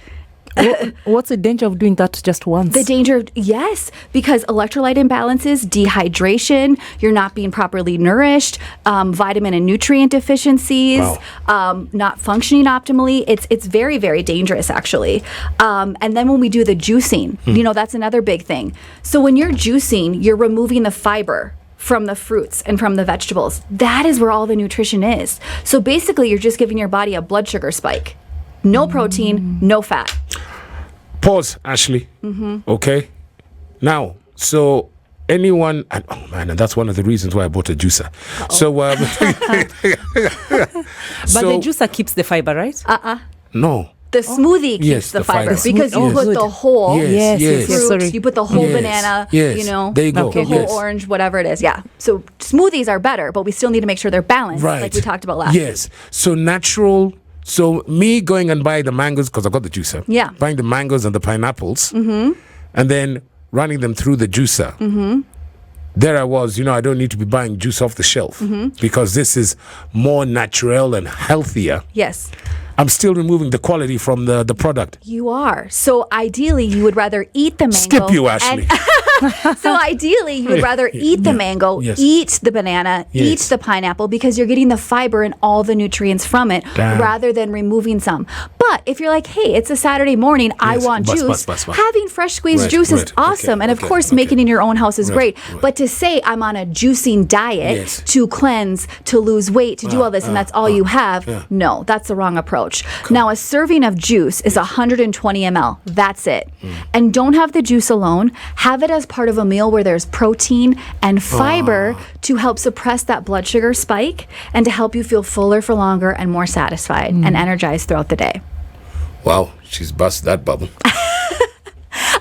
What's the danger of doing that just once? The danger, yes, because electrolyte imbalances, dehydration, you're not being properly nourished, vitamin and nutrient deficiencies, not functioning optimally. It's very, very dangerous, actually. And then when we do the juicing, you know, that's another big thing. So when you're juicing, you're removing the fiber from the fruits and from the vegetables. That is where all the nutrition is. So basically, you're just giving your body a blood sugar spike. No protein, no fat. Pause, Ashley. Okay. Now, so anyone, and oh man, and that's one of the reasons why I bought a juicer. So, But the juicer keeps the fiber, right? no. The smoothie keeps Yes, the the fiber fiber. because you Oh, put good. the whole Yes. fruit, Sorry. you put the whole Yes, banana, yes. you know, There you go. the whole Yes. orange, whatever it is. Yeah. So smoothies are better, but we still need to make sure they're balanced, Right. like we talked about last Yes. So natural. So me going and buying the mangoes, because I got the juicer. Yeah. Buying the mangoes and the pineapples. And then running them through the juicer. There I was, I don't need to be buying juice off the shelf because this is more natural and healthier. Yes. I'm still removing the quality from the product. You are. So ideally, you would rather eat the mango. Skip you, Ashley. So ideally, you would rather eat the mango, Yes. eat the banana, Yes. eat the pineapple because you're getting the fiber and all the nutrients from it Damn. rather than removing some. But if you're like, hey, it's a Saturday morning, I Yes. want Bus, juice, bus. having fresh squeezed Right, juice is right. awesome. Okay, And of okay, course, okay. making it in your own house is Right, great. right. But to say I'm on a juicing diet Yes. to cleanse, to lose weight, to do all this, and that's all you have, no, that's the wrong approach. Now, a serving of juice is 120 ml. That's it. And don't have the juice alone. Have it as part of a meal where there's protein and fiber to help suppress that blood sugar spike and to help you feel fuller for longer and more satisfied and energized throughout the day. Wow, she's busted that bubble.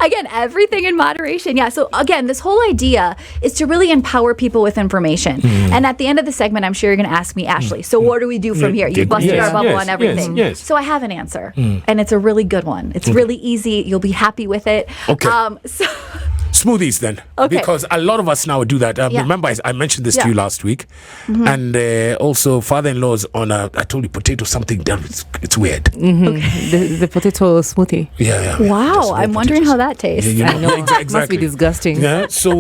Again, everything in moderation. Yeah. So again, this whole idea is to really empower people with information. And at the end of the segment, I'm sure you're going to ask me, Ashley, so what do we do from here? You busted our bubble on everything. Yes. So I have an answer, and it's a really good one. It's really easy. You'll be happy with it. Okay. So Smoothies then, Okay. because a lot of us now do that. Remember, I mentioned this to you last week, and also father-in-law's on I told you potato something done. It's weird. The potato smoothie. Yeah. wow, I'm wondering how that tastes. Yeah, I know. exactly. Must be disgusting. Yeah. So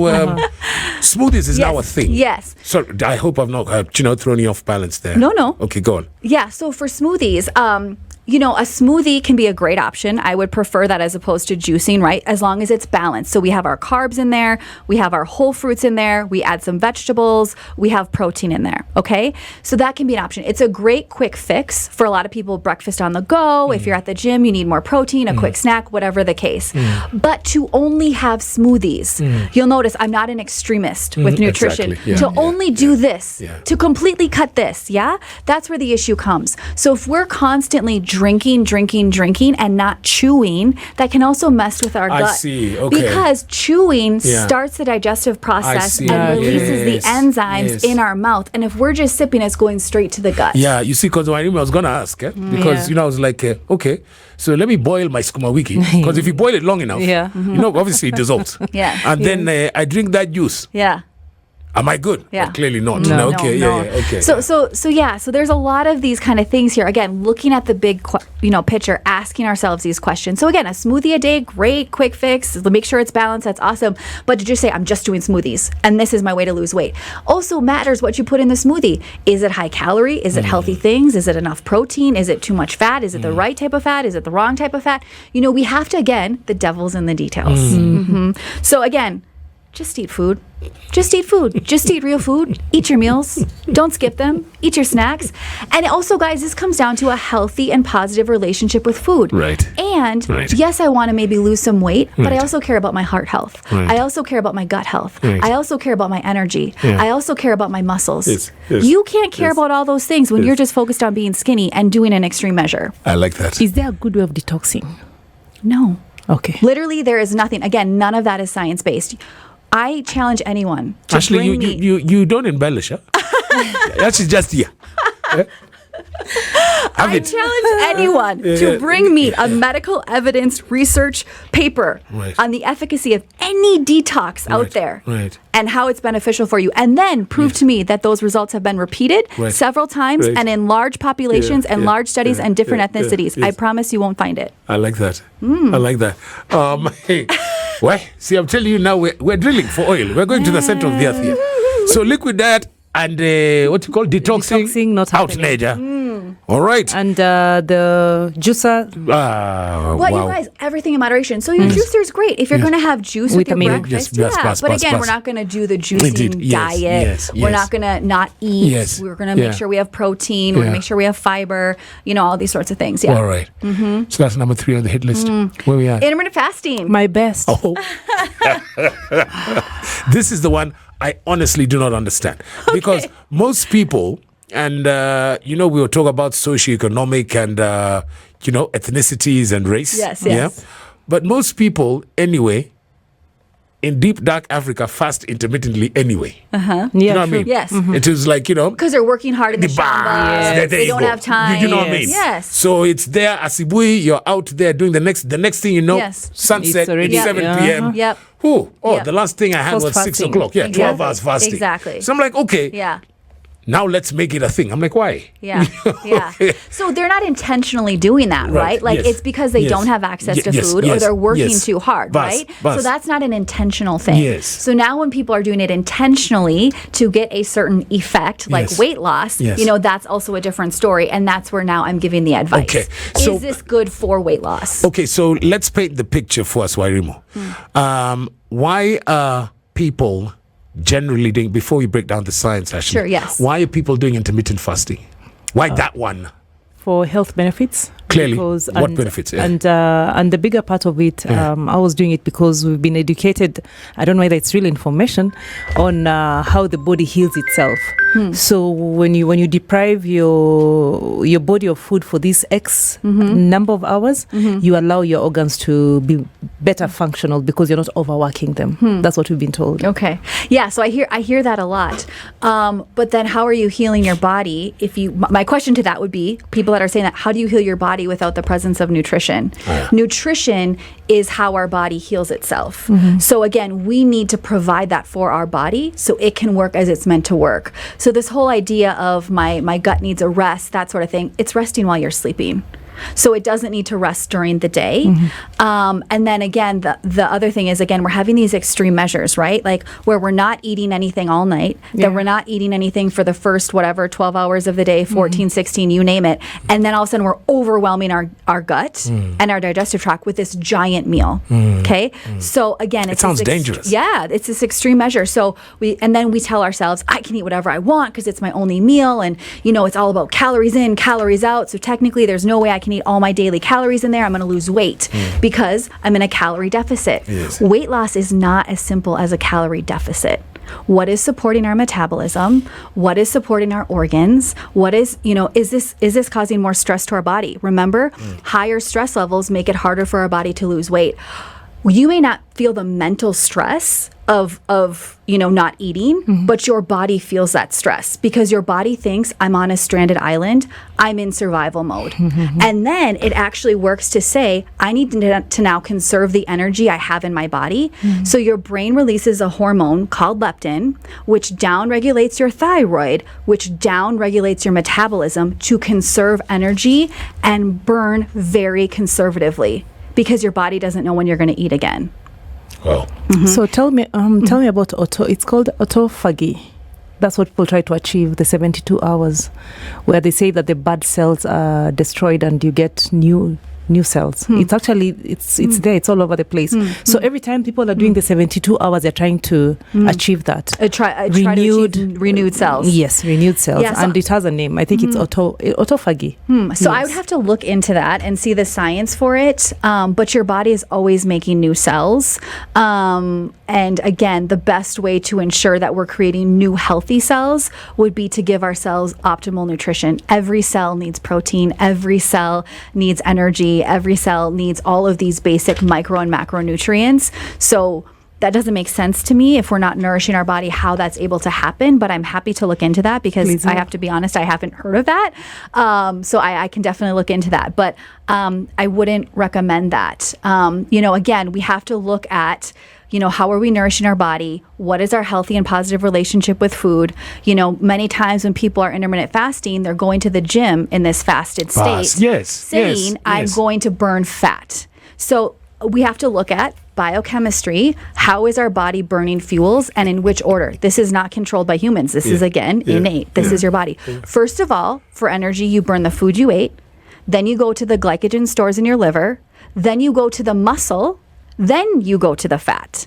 smoothies is now a thing. Yes. So I hope I've not thrown you off balance there. No. Okay, go on. Yeah, so for smoothies, a smoothie can be a great option. I would prefer that as opposed to juicing, right? As long as it's balanced. So we have our carbs in there, we have our whole fruits in there, we add some vegetables, we have protein in there, okay? So that can be an option. It's a great quick fix for a lot of people, breakfast on the go. If you're at the gym, you need more protein, a quick snack, whatever the case. But to only have smoothies, you'll notice I'm not an extremist with nutrition. Exactly. Yeah. To only do this, Yeah. to completely cut this, that's where the issue comes. So if we're constantly drinking and not chewing, that can also mess with our I gut. see. Okay. Because chewing Yeah. starts the digestive process see. and releases Yes. the enzymes Yes. in our mouth. And if we're just sipping, it's going straight to the gut. Yeah, you see, because I was going to ask, because, Yeah. I was like, okay, so let me boil my skuma wiki, because if you boil it long enough, Yeah. Obviously it dissolves. Yeah. And then I drink that juice. Yeah. Am I good? Yeah. Well, clearly not. No, Okay, no. yeah, okay. So there's a lot of these kind of things here. Again, looking at the big, picture, asking ourselves these questions. So again, a smoothie a day, great, quick fix. Make sure it's balanced. That's awesome. But to just say, I'm just doing smoothies and this is my way to lose weight. Also matters what you put in the smoothie. Is it high calorie? Is it healthy things? Is it enough protein? Is it too much fat? Is it the right type of fat? Is it the wrong type of fat? We have to, again, the devil's in the details. So again, just eat food. Just eat food. Just eat real food. Eat your meals. Don't skip them. Eat your snacks. And also, guys, this comes down to a healthy and positive relationship with food. Right. And Right. yes, I want to maybe lose some weight, but I Right. also care about my heart health. Right. I also care about my gut health. Right. I also care about my energy. Yeah. I also care about my muscles. Yes, yes, You can't care yes. about all those things when Yes. you're just focused on being skinny and doing an extreme measure. I like that. Is there a good way of detoxing? No. Okay. Literally, there is nothing. Again, none of that is science-based. I challenge anyone to Actually, bring me... you don't embellish, huh? Actually, just here. Have I it. challenge anyone to bring me a medical evidence research paper Right. on the efficacy of any detox out Right, there right. and how it's beneficial for you. And then prove to me that those results have been repeated Right. several times Right. and in large populations and yeah, large studies yeah, and different yeah, ethnicities. yeah, I yes. promise you won't find it. I like that. I like that. Hey, well, see, I'm telling you now, we're drilling for oil. We're going to the center of the earth here. So liquid diet and what you call detoxing, Detoxing, not out, happening. Naja. All right. And the juicer Well, wow. you guys, everything in moderation. So your juicer is great. If you're going to have juice with your Vitamin. breakfast, Yes, yeah. pass, But pass, again, pass. we're not going to do the juicing Indeed. Yes, diet. yes, We're yes. not going to not eat. Yes. We're going to make Yeah. sure we have protein. We're going Yeah. to make sure we have fiber. All these sorts of things. Yeah. All right. So that's number 3 on the hit list. Where we at? Intermittent fasting. my best. Oh. This is the one I honestly do not understand. Because most people, and, we will talk about socioeconomic and, ethnicities and race. Yes, yes. Yeah? But most people, anyway, in deep, dark Africa, fast intermittently anyway. Yeah, You know what I true. mean? Yes. It was like, Because they're working hard in the the shambas. bars. There They you don't go. have time. You know what I mean? Yes. So it's there, Asibui, you're out there doing the next thing you know, Yes. sunset, It's already- it's 7 Yeah. p.m. Yep. Oh, Yep. the last thing I had Post was 6 fasting. o'clock. Yeah, 12 Exactly. hours fasting. Exactly. So I'm like, okay, Yeah. now let's make it a thing. I'm like, why? Yeah. Yeah. So they're not intentionally doing that, Right. right? Like Yes. it's because they Yes. don't have access to Yes. food or Yes. they're working Yes. too hard, Bus. right? Bus. So that's not an intentional thing. Yes. So now when people are doing it intentionally to get a certain effect, like Yes. weight loss, Yes. that's also a different story. And that's where now I'm giving the advice. Okay. So- Is this good for weight loss? Okay, so let's paint the picture for us, Wairimo. Why are people generally doing, before we break down the science, actually, Sure, yes. why are people doing intermittent fasting? Why that one? For health benefits. Clearly, because, what and, benefits? Yeah. And the bigger part of it, I was doing it because we've been educated. I don't know whether it's real information on how the body heals itself. So when you deprive your body of food for this X number of hours, you allow your organs to be better functional because you're not overworking them. That's what we've been told. Okay. Yeah. So I hear that a lot. But then how are you healing your body? My question to that would be, people that are saying that, how do you heal your body without the presence of nutrition? Nutrition is how our body heals itself. So again, we need to provide that for our body so it can work as it's meant to work. So this whole idea of my gut needs a rest, that sort of thing, it's resting while you're sleeping. So it doesn't need to rest during the day. And then again, the other thing is, again, we're having these extreme measures, right? Like where we're not eating anything all night, that we're not eating anything for the first, 12 hours of the day, 14, 16, you name it. And then all of a sudden we're overwhelming our gut and our digestive tract with this giant meal. Okay. So again, it sounds dangerous. Yeah. It's this extreme measure. So then we tell ourselves, I can eat whatever I want because it's my only meal. And it's all about calories in, calories out. So technically there's no way I can eat all my daily calories in there. I'm going to lose weight because I'm in a calorie deficit. Yes. Weight loss is not as simple as a calorie deficit. What is supporting our metabolism? What is supporting our organs? What is, is this causing more stress to our body? Remember, higher stress levels make it harder for our body to lose weight. You may not feel the mental stress of not eating, but your body feels that stress because your body thinks, I'm on a stranded island, I'm in survival mode. And then it actually works to say, I need to now conserve the energy I have in my body. So your brain releases a hormone called leptin, which down-regulates your thyroid, which down-regulates your metabolism to conserve energy and burn very conservatively, because your body doesn't know when you're going to eat again. Well, So tell me about it's called autophagy. That's what people try to achieve, the 72 hours, where they say that the bad cells are destroyed and you get new cells. It's actually it's there, it's all over the place. So every time people are doing the 72 hours, they're trying to achieve that. Try to achieve renewed cells. Yes, renewed cells. Yeah, and it has a name. I think it's autophagy. So I would have to look into that and see the science for it. But your body is always making new cells. And again, the best way to ensure that we're creating new healthy cells would be to give our cells optimal nutrition. Every cell needs protein. Every cell needs energy. Every cell needs all of these basic micro and macronutrients. So that doesn't make sense to me if we're not nourishing our body, how that's able to happen. But I'm happy to look into that because I have to be honest, I haven't heard of that. So I can definitely look into that. But I wouldn't recommend that. Again, we have to look at how are we nourishing our body? What is our healthy and positive relationship with food? Many times when people are intermittent fasting, they're going to the gym in this fasted state, saying, I'm going to burn fat. So we have to look at biochemistry. How is our body burning fuels and in which order? This is not controlled by humans. This is, again, innate. This is your body. First of all, for energy, you burn the food you ate. Then you go to the glycogen stores in your liver. Then you go to the muscle. Then you go to the fat.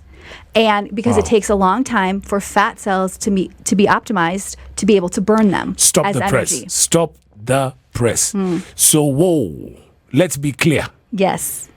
And because it takes a long time for fat cells to be optimized to be able to burn them Stop the energy. Press. Stop the press. So, let's be clear. Yes.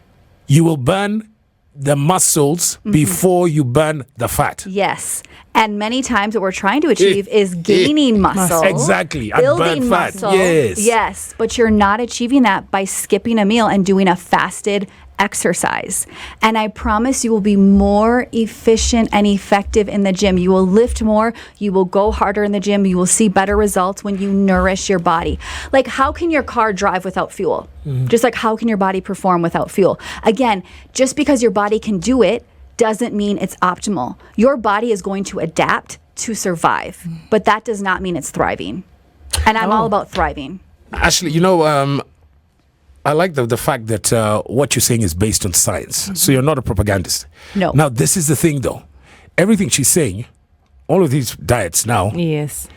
You will burn the muscles before you burn the fat. Yes. And many times what we're trying to achieve is gaining muscle. Exactly. And Building burn fat. muscle. Yes. Yes. But you're not achieving that by skipping a meal and doing a fasted exercise. And I promise you will be more efficient and effective in the gym. You will lift more. You will go harder in the gym. You will see better results when you nourish your body. Like, how can your car drive without fuel? Just like how can your body perform without fuel? Again, just because your body can do it doesn't mean it's optimal. Your body is going to adapt to survive, but that does not mean it's thriving. And I'm all about thriving. Actually, I like the fact that what you're saying is based on science. So you're not a propagandist. No. Now, this is the thing, though. Everything she's saying, all of these diets now, Yes.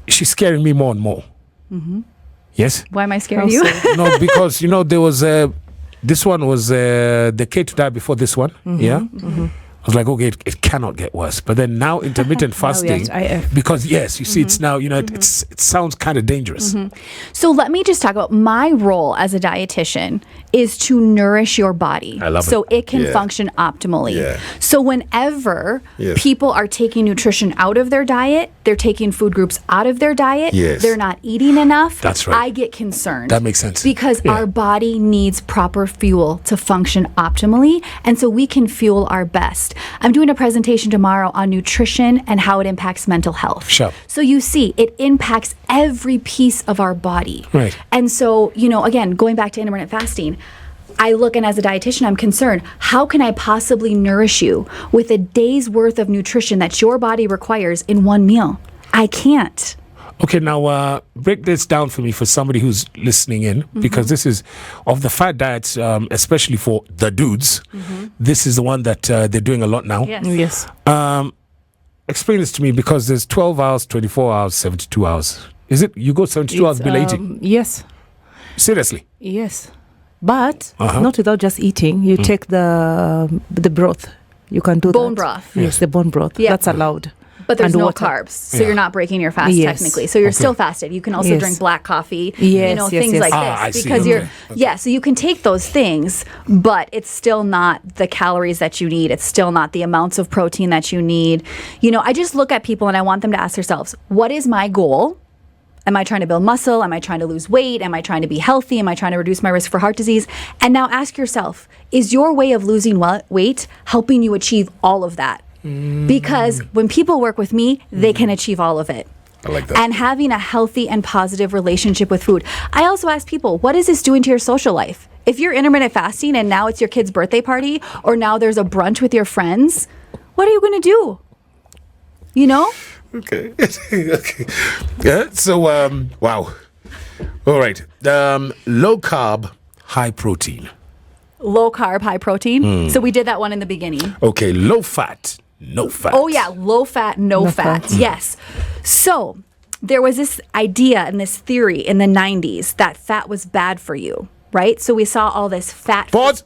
she's scaring me more and more. Yes? Why am I scaring you? No, because, there was, this one was the keto diet before this one. Yeah? I was like, okay, it cannot get worse. But then now intermittent fasting, because yes, you see, it's now, it sounds kind of dangerous. So let me just talk about my role as a dietitian is to nourish your body so it can function optimally. Yeah. So whenever people are taking nutrition out of their diet, they're taking food groups out of their diet, they're not eating enough, that's right. I get concerned. That makes sense. Because our body needs proper fuel to function optimally, and so we can fuel our best. I'm doing a presentation tomorrow on nutrition and how it impacts mental health. Sure. So you see, it impacts every piece of our body. Right. And so, again, going back to intermittent fasting, I look, and as a dietitian, I'm concerned, how can I possibly nourish you with a day's worth of nutrition that your body requires in one meal? I can't. Okay, now break this down for me for somebody who's listening in, because this is, of the fat diets, especially for the dudes, this is the one that they're doing a lot now. Yes. Explain this to me, because there's 12 hours, 24 hours, 72 hours. Is it? You go 72 hours below eating? Yes. Seriously? Yes. But not without just eating. You take the broth. You can do bone that. broth. Yes, the bone broth. Yep. That's allowed. But there's And no water. carbs, so you're not breaking your fast technically. So you're still fasted. You can also drink black coffee, things like I this. see. Because Okay. so you can take those things, but it's still not the calories that you need. It's still not the amounts of protein that you need. I just look at people and I want them to ask themselves, what is my goal? Am I trying to build muscle? Am I trying to lose weight? Am I trying to be healthy? Am I trying to reduce my risk for heart disease? And now ask yourself, is your way of losing weight helping you achieve all of that? Because when people work with me, they can achieve all of it. I like that. And having a healthy and positive relationship with food. I also ask people, what is this doing to your social life? If you're intermittent fasting and now it's your kid's birthday party, or now there's a brunch with your friends, what are you going to do? Okay. Okay. Yeah. So, wow. All right. Low carb, high protein. Low carb, high protein. So we did that one in the beginning. Okay. Low fat, no fat. Oh, yeah. Low fat, no fat. Yes. So there was this idea and this theory in the 90s that fat was bad for you, right? So we saw all this fat. Pause.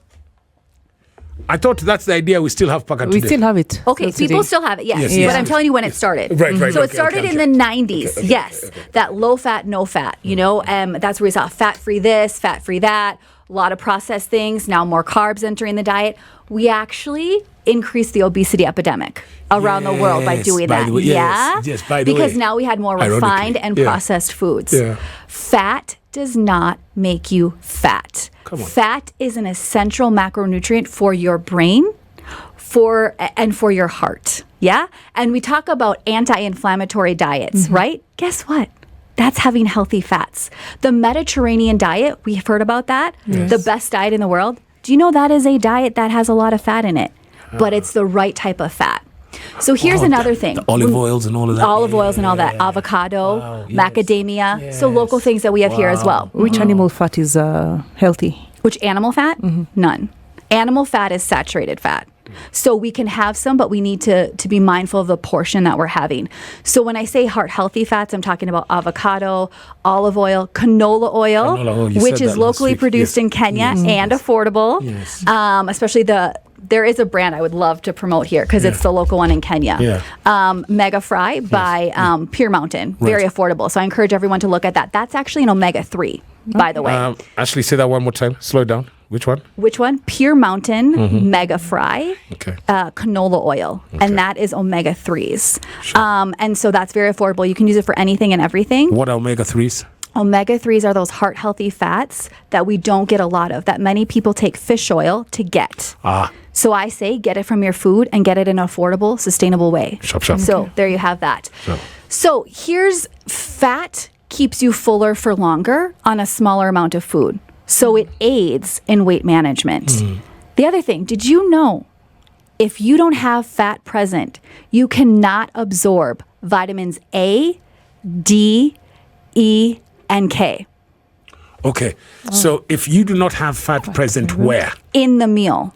I thought that's the idea we still have Pakan We today. still have it. Okay, people still have it, yes. Yes. But I'm telling you when it started. Right. So it started in the 90s, that low fat, no fat, that's where we saw fat-free this, fat-free that, a lot of processed things, now more carbs entering the diet. We actually increased the obesity epidemic around the world by doing by that. the way, yes, by the Because way. now we had more Ironically, refined and processed foods. Yeah. Fat does not make you fat. Come on. Fat is an essential macronutrient for your brain and for your heart. Yeah? And we talk about anti-inflammatory diets, right? Guess what? That's having healthy fats. The Mediterranean diet, we've heard about that. Yes. The best diet in the world. Do you know that is a diet that has a lot of fat in it? But it's the right type of fat. So here's another thing. The olive oils and all of that. Olive oils and all that. Avocado, macadamia. So local things that we have here as well. Which animal fat is healthy? Which animal fat? None. Animal fat is saturated fat. So we can have some, but we need to be mindful of the portion that we're having. So when I say heart healthy fats, I'm talking about avocado, olive oil, canola oil, you which said is that last locally week. produced Yes. in Kenya Yes. and affordable. Yes. Especially there is a brand I would love to promote here because it's the local one in Kenya. Yeah. Mega Fry by Pure Mountain. Very affordable. So I encourage everyone to look at that. That's actually an omega-3, by the way. Ashley, say that one more time. Slow it down. Which one? Which one? Pure Mountain Mega Fry Okay. canola oil. And that is omega-3s. And so that's very affordable. You can use it for anything and everything. What are omega-3s? Omega-3s are those heart-healthy fats that we don't get a lot of, that many people take fish oil to get. So I say get it from your food and get it in an affordable, sustainable way. Shop. So there you have that. So here's fat keeps you fuller for longer on a smaller amount of food. So it aids in weight management. The other thing, did you know if you don't have fat present, you cannot absorb vitamins A, D, E, and K? Okay. So if you do not have fat present where? In the meal.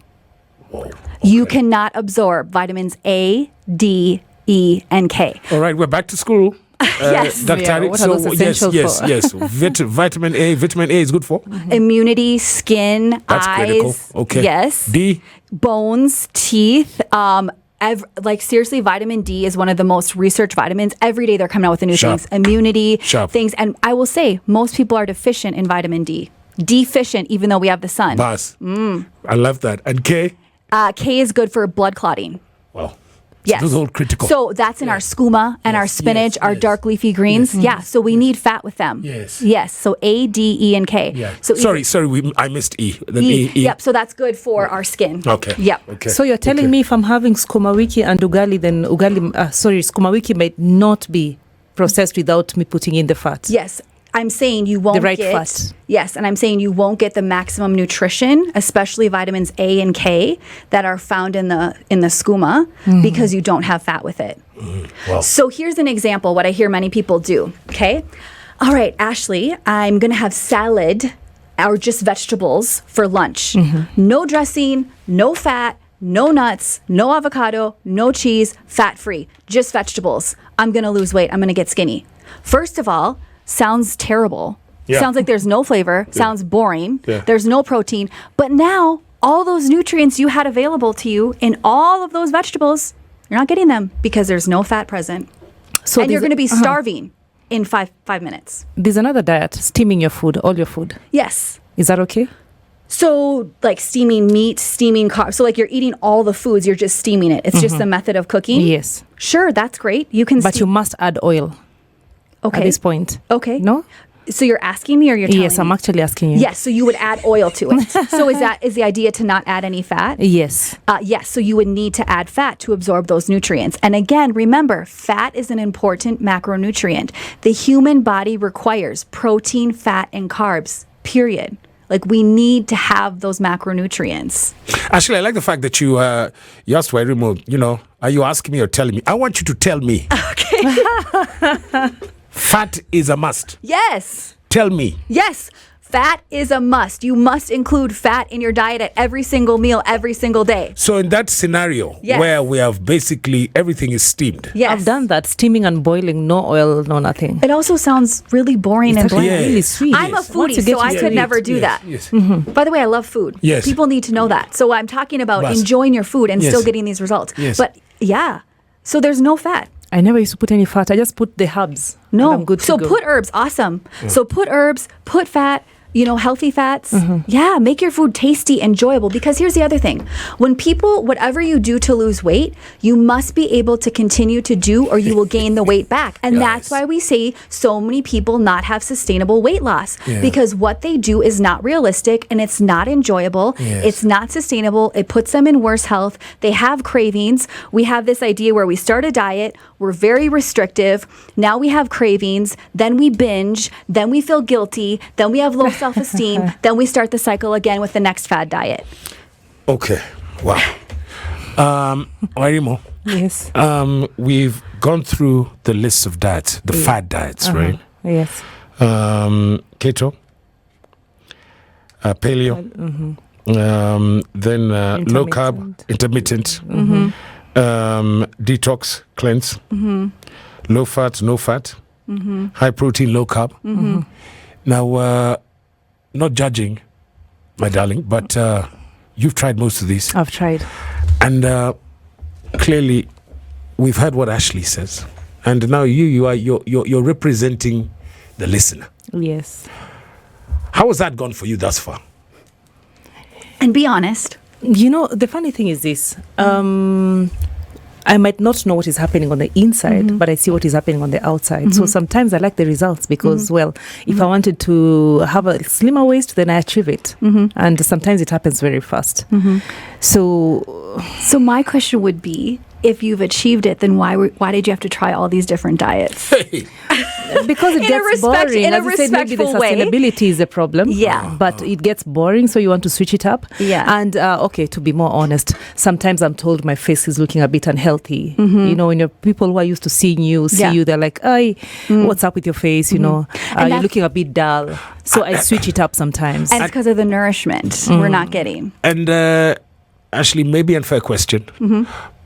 Whoa. You cannot absorb vitamins A, D, E, and K. All right, we're back to school. Yes. Dr. Yeah, Tariq, what are those essentials for? yes. Vitamin A is good for? Immunity, skin, That's eyes. critical. Okay. Yes. D? bones, teeth, like seriously, vitamin D is one of the most researched vitamins. Every day they're coming out with the new things, immunity things. And I will say most people are deficient in vitamin D. Deficient, even though we have the sun. Bas. I love that. And K? K is good for blood clotting. Well, yes. Those are all critical. So that's in our skooma and our spinach, our dark leafy greens. Yeah. So we need fat with them. Yes. Yes. So A, D, E, and K. Yeah. So sorry, I missed E. E. Yep. So that's good for our skin. Okay. Yep. Okay. So you're telling me if I'm having skuma wiki and ugali, then skuma wiki might not be processed without me putting in the fat. Yes. I'm saying you won't get fat. Yes, and I'm saying you won't get the maximum nutrition, especially vitamins A and K that are found in the skooma because you don't have fat with it. Wow. So here's an example what I hear many people do, okay? All right, Ashley, I'm going to have salad or just vegetables for lunch. No dressing, no fat, no nuts, no avocado, no cheese, fat-free, just vegetables. I'm going to lose weight. I'm going to get skinny. First of all, sounds terrible. Yeah. Sounds like there's no flavor. Sounds boring. Yeah. There's no protein. But now all those nutrients you had available to you in all of those vegetables, you're not getting them because there's no fat present. So and you're going to be starving in five minutes. There's another diet, steaming your food, all your food. Yes. Is that okay? So like steaming meat, steaming carbs. So like you're eating all the foods, you're just steaming it. It's just a method of cooking. Yes. Sure, that's great. You can But you must add oil. Okay. At this point. Okay. No? So you're asking me or you're telling me? Yes, I'm actually asking you. Yes, so you would add oil to it. So is the idea to not add any fat? Yes. Yes, so you would need to add fat to absorb those nutrients. And again, remember, fat is an important macronutrient. The human body requires protein, fat, and carbs, period. Like we need to have those macronutrients. Actually, I like the fact that you asked Wairimu, are you asking me or telling me? I want you to tell me. Okay. Fat is a must. Yes. Tell me. Yes. Fat is a must. You must include fat in your diet at every single meal, every single day. So in that scenario where we have basically everything is steamed. Yes. I've done that, steaming and boiling, no oil, no nothing. It also sounds really boring and bland. Really sweet. I'm a foodie, so I could never do that. Yes. By the way, I love food. Yes. People need to know that. So I'm talking about enjoying your food and still getting these results. Yes. But yeah, so there's no fat. I never used to put any fat. I just put the herbs. No. I'm good so to go. put herbs. Awesome. So put herbs, put fat, healthy fats. Yeah, make your food tasty, enjoyable. Because here's the other thing. When people, whatever you do to lose weight, you must be able to continue to do or you will gain the weight back. And that's why we say so many people not have sustainable weight loss. Yeah. Because what they do is not realistic and it's not enjoyable. Yes. It's not sustainable. It puts them in worse health. They have cravings. We have this idea where we start a diet. We're very restrictive. Now we have cravings. Then we binge. Then we feel guilty. Then we have low self-esteem. Then we start the cycle again with the next fad diet. Okay. Wow. Wairimu. Yes. We've gone through the list of diets, the fad diets, right? Yes. Keto, paleo, then low carb, intermittent, detox, cleanse, low fat, no fat, high protein, low carb. Now, not judging, my darling, but you've tried most of these. I've tried. And clearly, we've heard what Ashley says. And now you're representing the listener. Yes. How has that gone for you thus far? And be honest. The funny thing is this. I might not know what is happening on the inside, but I see what is happening on the outside. So sometimes I like the results because, if I wanted to have a slimmer waist, then I achieve it. And sometimes it happens very fast. So my question would be, if you've achieved it, then why did you have to try all these different diets? Because it gets boring. In As a I said, maybe the respectful way. sustainability is a problem. Yeah. But it gets boring, so you want to switch it up. Yeah. And, to be more honest, sometimes I'm told my face is looking a bit unhealthy. When people who are used to seeing you, they're like, "Hey, what's up with your face? You're looking a bit dull." So I switch it up sometimes. And it's because of the nourishment we're not getting. And Ashley, maybe unfair question,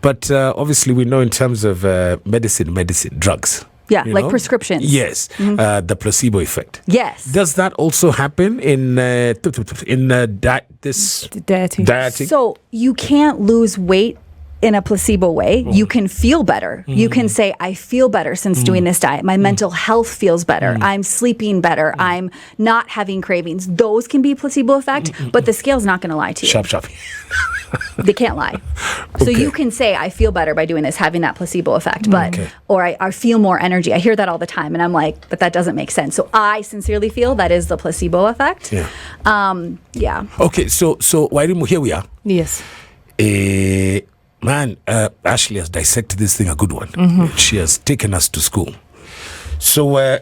but obviously we know in terms of medicine, drugs, Yeah, you like know? prescriptions. Yes, the placebo effect. Yes. Does that also happen in dieting? So you can't lose weight in a placebo way. You can feel better. You can say, I feel better since doing this diet. My mental health feels better. I'm sleeping better. I'm not having cravings. Those can be placebo effect, but the scale's not going to lie to you. Sharp. They can't lie. So you can say, I feel better by doing this, having that placebo effect, but or I feel more energy. I hear that all the time, and I'm like, but that doesn't make sense. So I sincerely feel that is the placebo effect. Yeah. Yeah. Okay, so Wairimu, here we are. Yes. Man, Ashley has dissected this thing a good one. She has taken us to school. So,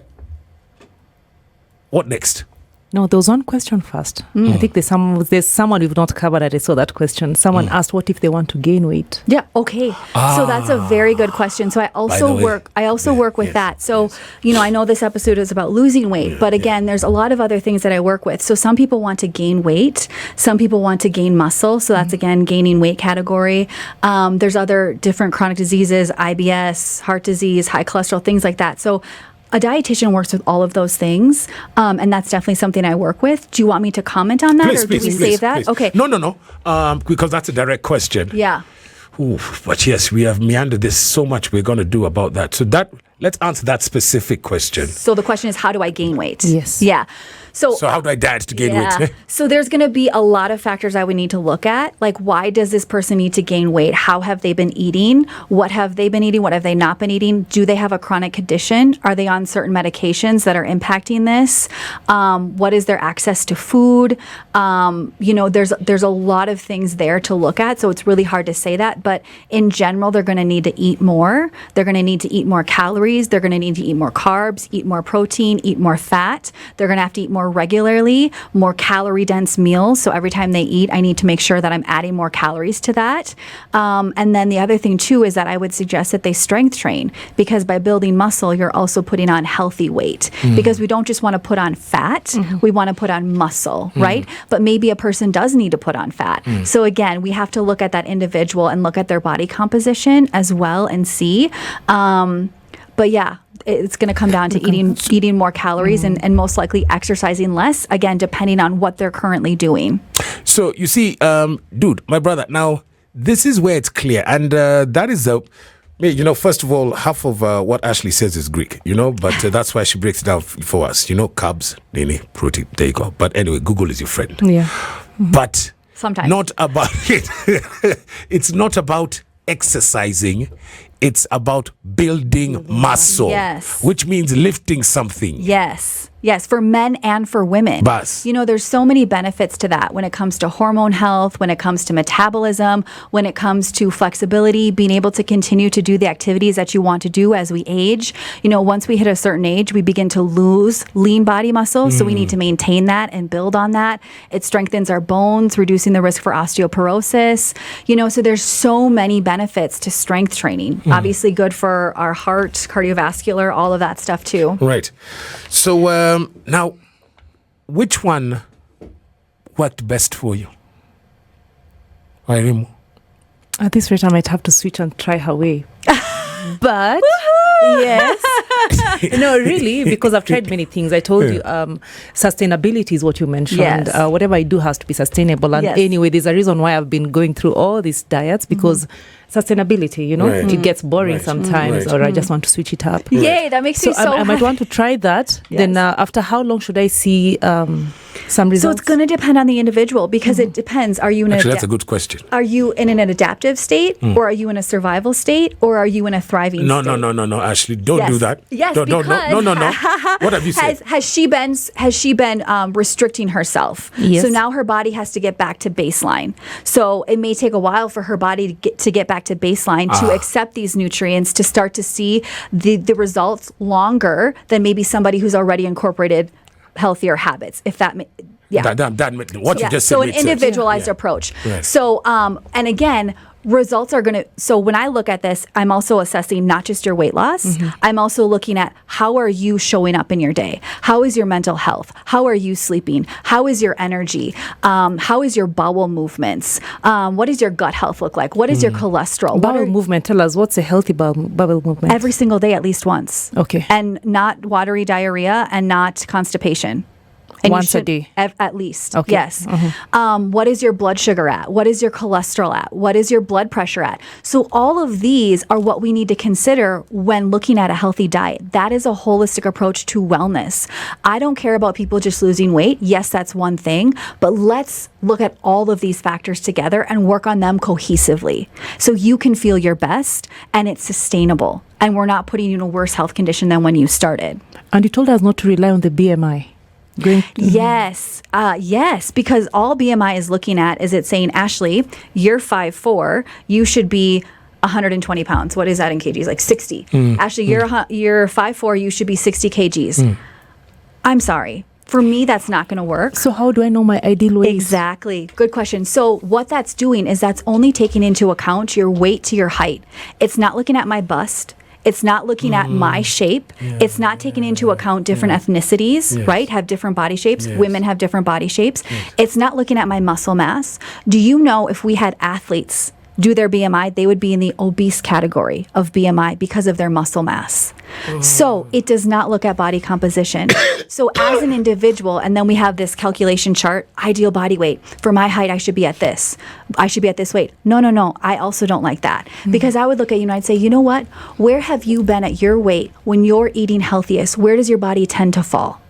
what next? No, there was one question first. I think there's someone we've not covered. I saw that question. Someone asked, what if they want to gain weight? Yeah. Okay. So that's a very good question. So I also work with that. So, I know this episode is about losing weight, but again, there's a lot of other things that I work with. So some people want to gain weight. Some people want to gain muscle. So that's again, gaining weight category. There's other different chronic diseases, IBS, heart disease, high cholesterol, things like that. So a dietitian works with all of those things, and that's definitely something I work with. Do you want me to comment on that, or do we save that? Please. Okay. No. Because that's a direct question. Yeah. Ooh, but yes, we have meandered this so much we're going to do about that. So let's answer that specific question. So the question is, how do I gain weight? Yes. Yeah. So how do I diet to gain weight? So there's going to be a lot of factors I would need to look at. Like, why does this person need to gain weight? How have they been eating? What have they been eating? What have they not been eating? Do they have a chronic condition? Are they on certain medications that are impacting this? What is their access to food? There's a lot of things there to look at. So it's really hard to say that. But in general, they're going to need to eat more. They're going to need to eat more calories. They're going to need to eat more carbs, eat more protein, eat more fat. They're going to have to eat more regularly, more calorie dense meals. So every time they eat, I need to make sure that I'm adding more calories to that. And then the other thing too is that I would suggest that they strength train, because by building muscle, you're also putting on healthy weight, because we don't just want to put on fat, we want to put on muscle, right? But maybe a person does need to put on fat. So again, we have to look at that individual and look at their body composition as well and see. But yeah, it's going to come down to eating more calories and most likely exercising less, again, depending on what they're currently doing. So you see, dude, my brother, now this is where it's clear. And that is first of all, half of what Ashley says is Greek, but that's why she breaks it down for us. Carbs, protein, there you go. But anyway, Google is your friend. Yeah. But sometimes not about it. It's not about exercising. It's about building muscle, yes, which means lifting something. Yes. Yes, for men and for women. Bas. There's so many benefits to that when it comes to hormone health, when it comes to metabolism, when it comes to flexibility, being able to continue to do the activities that you want to do as we age. Once we hit a certain age, we begin to lose lean body muscle. So we need to maintain that and build on that. It strengthens our bones, reducing the risk for osteoporosis. So there's so many benefits to strength training. Obviously good for our heart, cardiovascular, all of that stuff too. Right. So now, which one worked best for you? Wairimu? At this rate, I might have to switch and try her way. But yes. No, really, because I've tried many things. I told you sustainability is what you mentioned. Yes. Whatever I do has to be sustainable. And anyway, there's a reason why I've been going through all these diets, because sustainability, Right. it gets boring sometimes, or I just want to switch it up. Yay, that makes me so I might want to try that. Yes. Then after how long should I see some results? So it's going to depend on the individual, because it depends. Are you in Actually, that's a good question. Are you in an adaptive state, or are you in a survival state, or are you in a thriving state? No, Ashley, don't do that. Yes, no. What have you said? Has she been restricting herself? Yes. So now her body has to get back to baseline. So it may take a while for her body to get back to baseline to accept these nutrients, to start to see the results longer than maybe somebody who's already incorporated healthier habits. If that Yeah. What you just said. So an makes sense. individualized approach. Right. So, and again, results are going to, so when I look at this, I'm also assessing not just your weight loss, I'm also looking at how are you showing up in your day? How is your mental health? How are you sleeping? How is your energy? How is your bowel movements? What does your gut health look like? What is your cholesterol? Bowel movement, tell us, what's a healthy bowel movement? Every single day, at least once. Okay. And not watery diarrhea and not constipation. And Once a day? At least. Okay. Yes. What is your blood sugar at? What is your cholesterol at? What is your blood pressure at? So all of these are what we need to consider when looking at a healthy diet. That is a holistic approach to wellness. I don't care about people just losing weight. Yes, that's one thing. But let's look at all of these factors together and work on them cohesively so you can feel your best and it's sustainable. And we're not putting you in a worse health condition than when you started. And you told us not to rely on the BMI. Yes, because all BMI is looking at is it's saying, Ashley, you're 5'4", you should be 120 pounds. What is that in kgs? Like 60. Ashley, you're 5'4", you should be 60 kgs. I'm sorry. For me, that's not going to work. So how do I know my ideal weight? Exactly. Good question. So what that's doing is that's only taking into account your weight to your height. It's not looking at my bust. It's not looking at my shape. It's not taking into account different ethnicities, right? Have different body shapes. Women have different body shapes. It's not looking at my muscle mass. Do you know if we had athletes do their BMI, they would be in the obese category of BMI because of their muscle mass. So it does not look at body composition. So as an individual, and then we have this calculation chart, ideal body weight. For my height, I should be at this. I should be at this weight. No. I also don't like that. Because I would look at you and I'd say, you know what? Where have you been at your weight when you're eating healthiest? Where does your body tend to fall?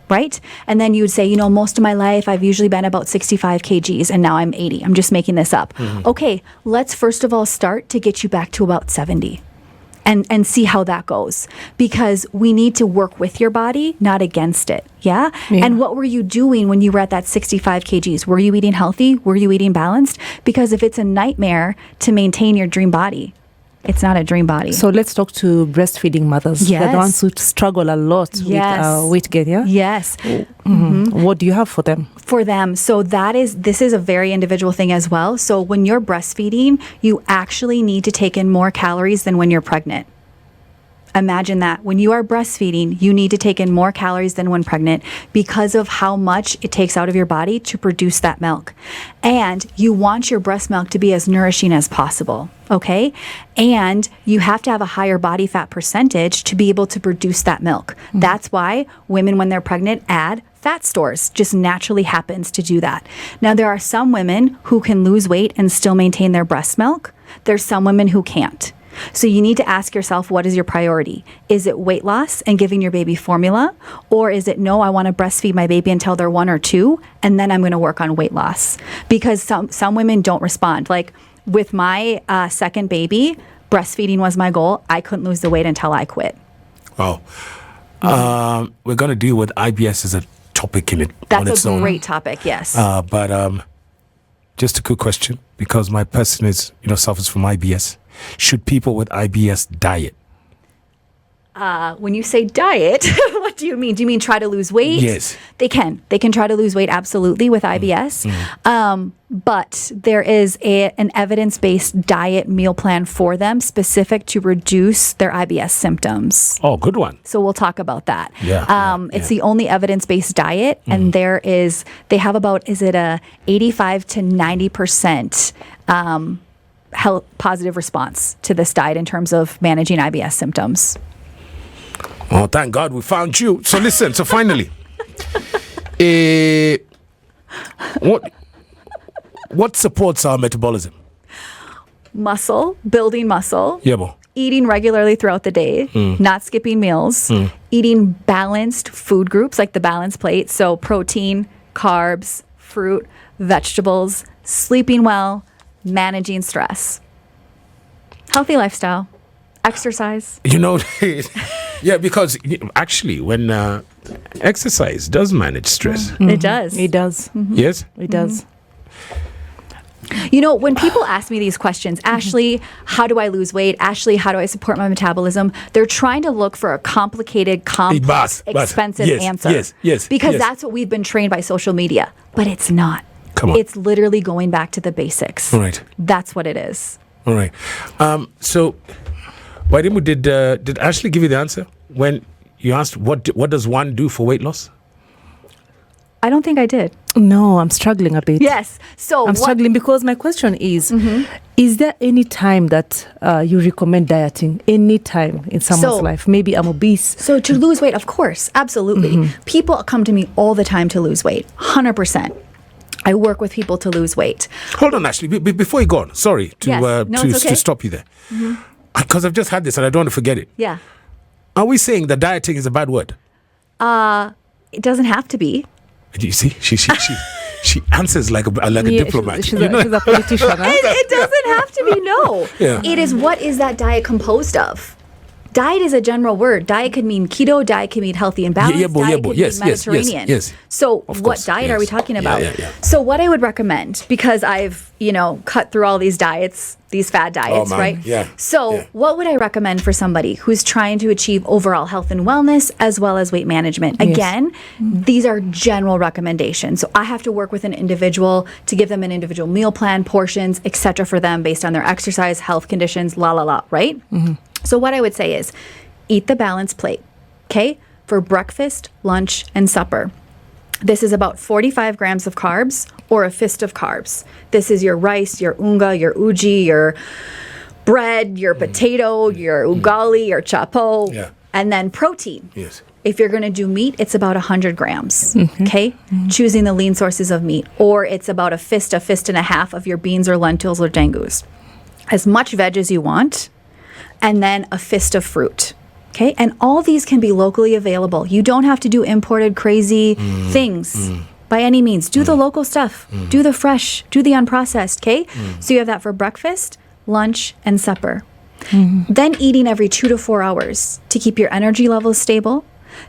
Right? And then you would say, you know, most of my life, I've usually been about 65 kgs and now I'm 80. I'm just making this up. Okay, let's first of all start to get you back to about 70 and see how that goes. Because we need to work with your body, not against it. Yeah? And what were you doing when you were at that 65 kgs? Were you eating healthy? Were you eating balanced? Because if it's a nightmare to maintain your dream body, it's not a dream body. So let's talk to breastfeeding mothers. Yes. They're the ones who struggle a lot with weight gain, yeah? Yes. What do you have for them? For them. So this is a very individual thing as well. So when you're breastfeeding, you actually need to take in more calories than when you're pregnant. Imagine that. When you are breastfeeding, you need to take in more calories than when pregnant because of how much it takes out of your body to produce that milk. And you want your breast milk to be as nourishing as possible, okay? And you have to have a higher body fat percentage to be able to produce that milk. That's why women, when they're pregnant, add fat stores. Just naturally happens to do that. Now, there are some women who can lose weight and still maintain their breast milk. There's some women who can't. So you need to ask yourself, what is your priority? Is it weight loss and giving your baby formula? Or is it, no, I want to breastfeed my baby until they're 1 or 2, and then I'm going to work on weight loss? Because some women don't respond. Like with my second baby, breastfeeding was my goal. I couldn't lose the weight until I quit. Wow. We're going to deal with IBS as a topic in it. That's a great topic, yes. But just a quick question, because my person is, suffers from IBS. Should people with IBS diet? When you say diet, what do you mean? Do you mean try to lose weight? Yes. They can. They can try to lose weight, absolutely, with IBS. But there is an evidence-based diet meal plan for them specific to reduce their IBS symptoms. Oh, good one. So we'll talk about that. It's the only evidence-based diet, and they have about, is it a 85 to 90% health positive response to this diet in terms of managing IBS symptoms. Oh, thank God we found you. So listen, so finally, what supports our metabolism? Building muscle. Yeah, bo. Eating regularly throughout the day, not skipping meals, eating balanced food groups like the balanced plate. So protein, carbs, fruit, vegetables, sleeping well, managing stress, healthy lifestyle, exercise. Yeah, because actually when exercise does manage stress. It does. It does. Yes? It does. You know, when people ask me these questions, Ashley, how do I lose weight? Ashley, how do I support my metabolism? They're trying to look for a complicated, complex, expensive answer. Yes. Because that's what we've been trained by social media. But it's not. Come on. It's literally going back to the basics. All right. That's what it is. All right. So, Waidimu, did Ashley give you the answer when you asked what does one do for weight loss? I don't think I did. No, I'm struggling a bit. Yes. So I'm struggling because my question is there any time that you recommend dieting? Any time in someone's life? Maybe I'm obese. So to lose weight, of course, absolutely. People come to me all the time to lose weight, 100%. I work with people to lose weight. Hold on, Ashley. Before you go on, sorry to stop you there. Because I've just had this and I don't want to forget it. Yeah. Are we saying that dieting is a bad word? It doesn't have to be. Do you see? She answers like a diplomat. She's a politician. Huh? It doesn't have to be, no. Yeah. It is, what is that diet composed of? Diet is a general word. Diet could mean keto. Diet can mean healthy and balanced. Diet could mean Mediterranean. Yes. So Of what course, diet are we talking about? Yeah. So what I would recommend, because I've, cut through all these diets, these fad diets, right? Yeah. So what would I recommend for somebody who's trying to achieve overall health and wellness as well as weight management? Yes. Again, these are general recommendations. So I have to work with an individual to give them an individual meal plan, portions, etc. for them based on their exercise, health conditions, right? So what I would say is, eat the balanced plate, okay? For breakfast, lunch, and supper. This is about 45 grams of carbs or a fist of carbs. This is your rice, your unga, your uji, your bread, your potato, your ugali, your chapo, and then protein. Yes. If you're going to do meat, it's about 100 grams, okay? Choosing the lean sources of meat. Or it's about a fist and a half of your beans or lentils or dangus. As much veg as you want, and then a fist of fruit. Okay, and all these can be locally available. You don't have to do imported crazy things by any means. Do the local stuff. Do the fresh. Do the unprocessed, okay? So you have that for breakfast, lunch, and supper. Then eating every 2 to 4 hours to keep your energy levels stable,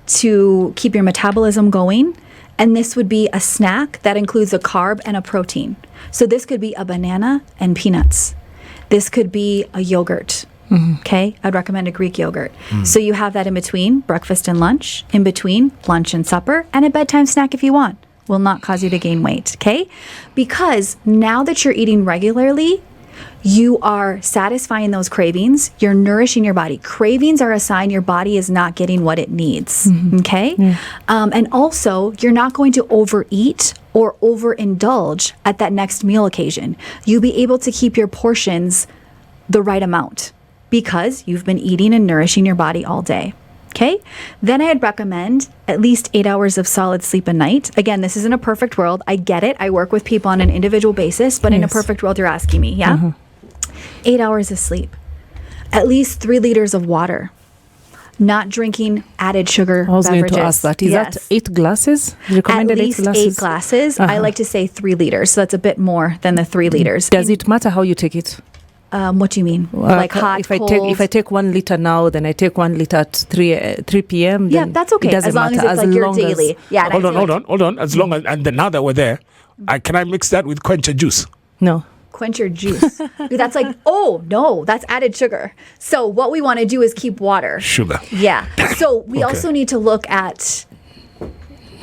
to keep your metabolism going. And this would be a snack that includes a carb and a protein. So this could be a banana and peanuts. This could be a yogurt. Okay, I'd recommend a Greek yogurt. So you have that in between breakfast and lunch, in between lunch and supper, and a bedtime snack if you want. Will not cause you to gain weight, okay? Because now that you're eating regularly, you are satisfying those cravings. You're nourishing your body. Cravings are a sign your body is not getting what it needs, okay? And also, you're not going to overeat or overindulge at that next meal occasion. You'll be able to keep your portions the right amount, because you've been eating and nourishing your body all day. Okay? Then I'd recommend at least 8 hours of solid sleep a night. Again, this isn't a perfect world. I get it. I work with people on an individual basis, but in a perfect world, you're asking me, yeah? 8 hours of sleep. At least 3 liters of water. Not drinking added sugar beverages. I was going to ask that. Is that 8 glasses? Recommended at least 8 glasses. I like to say 3 liters. So that's a bit more than the 3 liters. Does it matter how you take it? What do you mean? Like hot, cold? If I take 1 liter now, then I take 1 liter at 3 p.m. Yeah, that's okay. As long as it's like your daily. Yeah. Hold on. As long as, and then now that we're there, can I mix that with quencher juice? No. Quencher juice. That's like, oh no, that's added sugar. So what we want to do is keep water. Sugar. Yeah. So we also need to look at.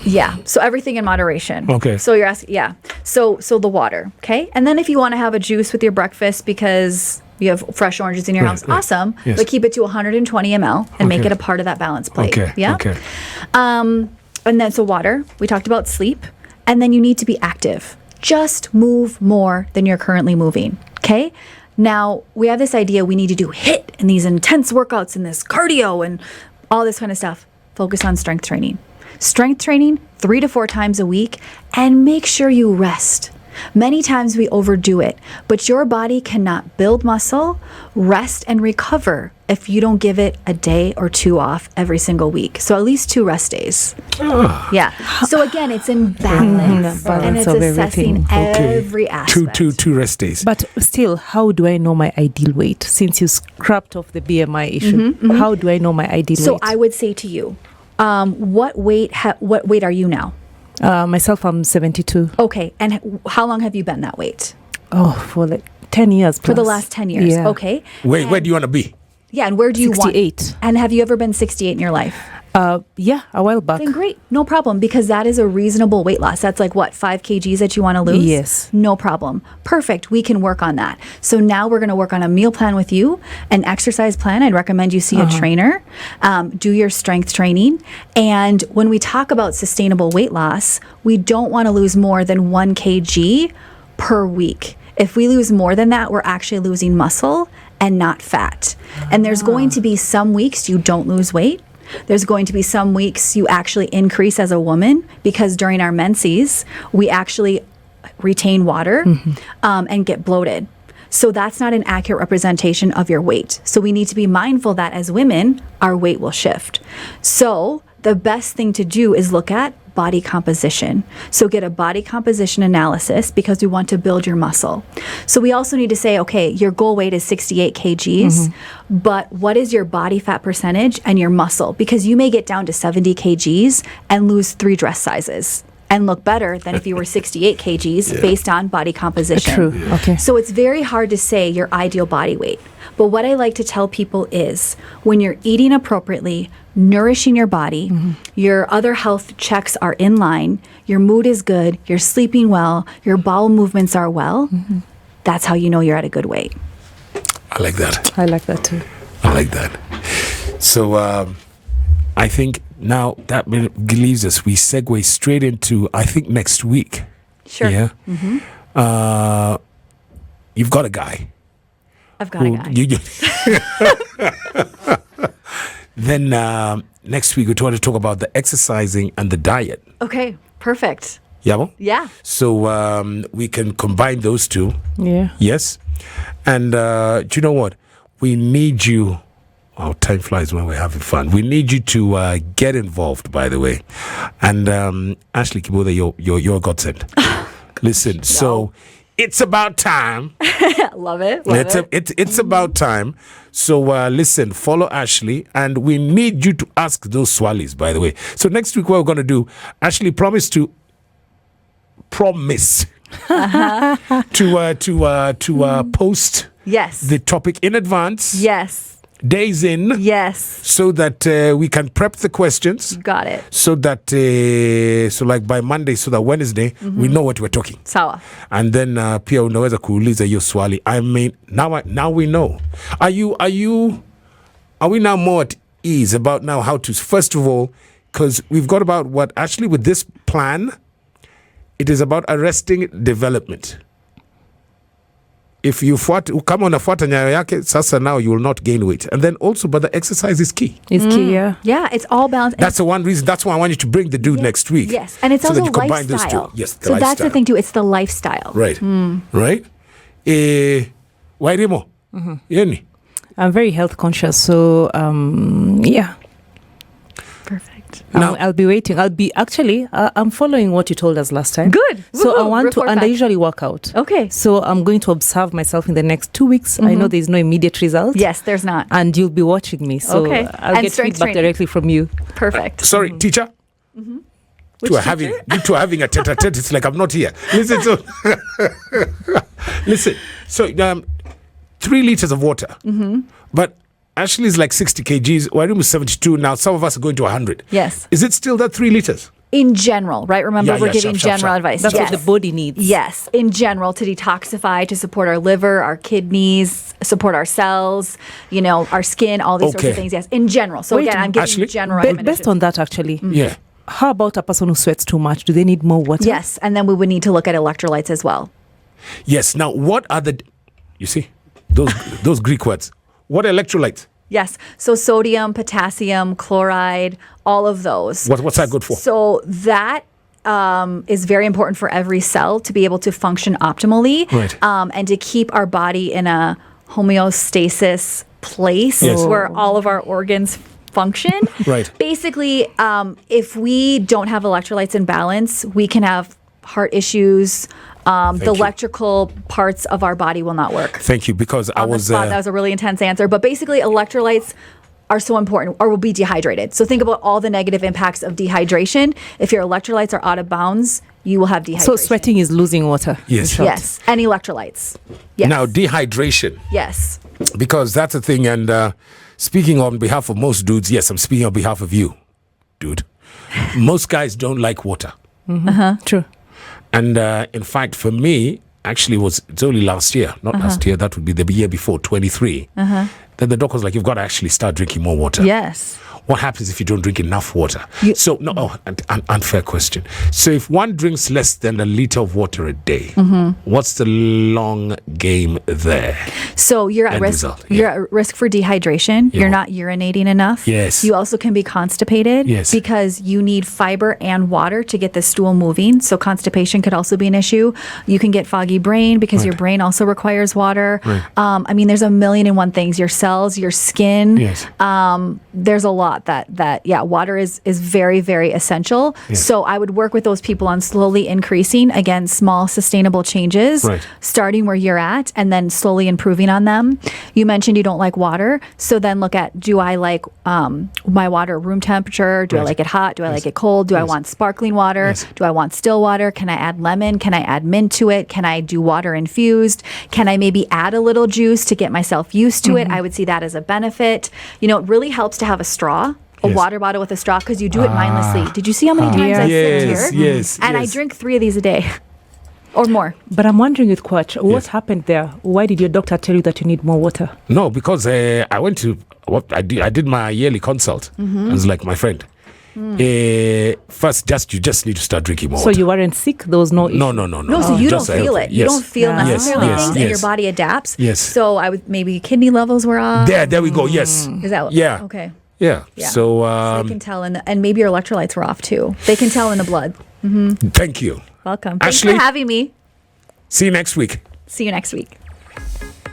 Yeah. So everything in moderation. Okay. So you're asking, So the water. Okay. And then if you want to have a juice with your breakfast because you have fresh oranges in your house, awesome. Yes. But keep it to 120 ml and make it a part of that balanced plate. Okay. Yeah. Okay. And then so water. We talked about sleep, and then you need to be active. Just move more than you're currently moving. Okay. Now we have this idea we need to do HIIT and these intense workouts and this cardio and all this kind of stuff. Focus on strength training. Strength training 3 to 4 times a week, and make sure you rest. Many times we overdo it, but your body cannot build muscle, rest, and recover if you don't give it a day or 2 off every single week. So at least 2 rest days. Yeah. So again, it's in balance, and it's assessing every aspect. Two rest days. But still, how do I know my ideal weight? Since you scrapped off the BMI issue, how do I know my ideal weight? So I would say to you, what weight are you now? Myself, I'm 72. Okay. And how long have you been that weight? For like 10 years plus. For the last 10 years. Yeah. Okay. Where do you want to be? Yeah, and where do you 68. want? And have you ever been 68 in your life? Yeah, a while back. Then great, no problem, because that is a reasonable weight loss. That's like what, 5 kgs that you want to lose? Yes. No problem. Perfect. We can work on that. So now we're going to work on a meal plan with you, an exercise plan. I'd recommend you see a trainer, do your strength training. And when we talk about sustainable weight loss, we don't want to lose more than 1 kg per week. If we lose more than that, we're actually losing muscle and not fat. And there's going to be some weeks you don't lose weight. There's going to be some weeks you actually increase as a woman, because during our menses, we actually retain water and get bloated. So that's not an accurate representation of your weight. So we need to be mindful that as women, our weight will shift. So the best thing to do is look at body composition. So get a body composition analysis, because we want to build your muscle. So we also need to say, okay, your goal weight is 68 kgs, but what is your body fat percentage and your muscle? Because you may get down to 70 kgs and lose 3 dress sizes and look better than if you were 68 kgs based on body composition. True. Okay. So it's very hard to say your ideal body weight. But what I like to tell people is, when you're eating appropriately, nourishing your body, your other health checks are in line, your mood is good, you're sleeping well, your bowel movements are well, that's how you know you're at a good weight. I like that. I like that too. I like that. So I think now that leaves us, we segue straight into, I think, next week. Sure. Yeah. You've got a guy. I've got a guy. Then next week, we want to talk about the exercising and the diet. Okay, perfect. Yeah. Well? Yeah. So we can combine those two. Yeah. Yes. And do you know what? We need you. Oh, time flies when we're having fun. We need you to get involved, by the way. And Ashley Kiboda, you're a godsend. Listen, so it's about time. Love it. It's about time. So listen, follow Ashley, and we need you to ask those swallies, by the way. So next week, what we're going to do, Ashley promise to post Yes. the topic in advance. Yes. Days in. Yes. So that we can prep the questions. Got it. So that so like by Monday, so that Wednesday we know what we're talking. Sawa. And then pia unaweza kuuliza hiyo swali. I mean, now we know. Are we now more at ease about now how to, first of all, because we've got about what actually with this plan, it is about arresting development. If you kama unafuata nyayo yake, sasa now you will not gain weight. And then also, but the exercise is key. It's key, yeah. Yeah, it's all balanced. That's the one reason. That's why I want you to bring the dude next week. Yes, and it's so also that you combine those lifestyle. two. Yes, the so lifestyle. that's the thing too. It's the lifestyle. Right. Right. Wairimo. Yeni. I'm very health conscious, so yeah. Perfect. Now- I'll be waiting. I'm following what you told us last time. Good. So Woohoo. I want Report to, and I back. usually work out. Okay. So I'm going to observe myself in the next 2 weeks. I know there's no immediate result. Yes, there's not. And you'll be watching me. So Okay. I'll And get strength feedback training. directly from you. Perfect. Sorry, teacher. You two are having a tete-a-tete. It's like I'm not here. Listen. So 3 liters of water. But Ashley is like 60 kgs. Wairimu is 72 now. Some of us are going to 100. Yes. Is it still that 3 liters? In general, right? Remember, Yeah, we're yeah, giving sharp, general sharp. advice. That's yes. what the body needs. Yes, in general, to detoxify, to support our liver, our kidneys, support our cells, our skin, all these sorts Okay. of things. Yes, in general. So Wait, again, I'm giving Ashley? general Based recommendations. on that, actually. Yeah. How about a person who sweats too much? Do they need more water? Yes, and then we would need to look at electrolytes as well. Yes. Now, what are you see, those Greek words. What electrolytes? Yes, so sodium, potassium, chloride, all of those. What's that good for? So that is very important for every cell to be able to function optimally, Right. And to keep our body in a homeostasis place Yes. where all of our organs function. Right. Basically, if we don't have electrolytes in balance, we can have heart issues. The you. electrical parts of our body will not work. Thank you, because I On the was spot, that was a really intense answer. But basically, electrolytes are so important, or will be dehydrated. So think about all the negative impacts of dehydration. If your electrolytes are out of bounds, you will have dehydration. So sweating is losing water. Yes. in short. Yes, and electrolytes. Yes. Now, dehydration, yes. because that's a thing. And speaking on behalf of most dudes, yes, I'm speaking on behalf of you, dude. Most guys don't like water. True. And in fact, for me, actually, it's only last year, not last year, that would be the year before, 23, that the doctor was like, you've got to actually start drinking more water. Yes. What happens if you don't drink enough water? An unfair question. So if one drinks less than a liter of water a day, what's the long game there? So you're at End risk. result, You're at risk for dehydration. Yeah. You're not urinating enough. Yes. You also can be constipated. Yes. Because you need fiber and water to get the stool moving. So constipation could also be an issue. You can get foggy brain because your brain also requires water. Right. I mean, there's a million and one things. Your cells, your skin. Yes. There's a lot that water is very, very essential. Yes. So I would work with those people on slowly increasing, again, small sustainable changes, Right. starting where you're at and then slowly improving on them. You mentioned you don't like water. So then look at, do I like my water room temperature? Do I Right. like it hot? Do I like it cold? Do I want sparkling water? Yes. Do I want still water? Can I add lemon? Can I add mint to it? Can I do water infused? Can I maybe add a little juice to get myself used to it? I would see that as a benefit. You know, it really helps to have a straw. A Yes. water bottle with a straw because you do it mindlessly. Did you see how many times I sit Yes, here? yes, And I yes. drink 3 of these a day or more. But I'm wondering with Coach, what Yes. happened there? Why did your doctor tell you that you need more water? No, because I went to I did my yearly consult. I was like, my friend, first you just need to start drinking more So water. you weren't sick? There was no issue? No. No, so you don't Just feel healthy. it. You Yes. don't feel Yes, necessarily yes, things and your yes. body adapts. Yes. So I would maybe kidney levels were off. There we go. Yes. Is that Yeah. okay? Yeah. Yeah. So They can tell and maybe your electrolytes were off too. They can tell in the blood. thank you. Welcome. Thanks Ashley? for having me. See you next week. See you next week.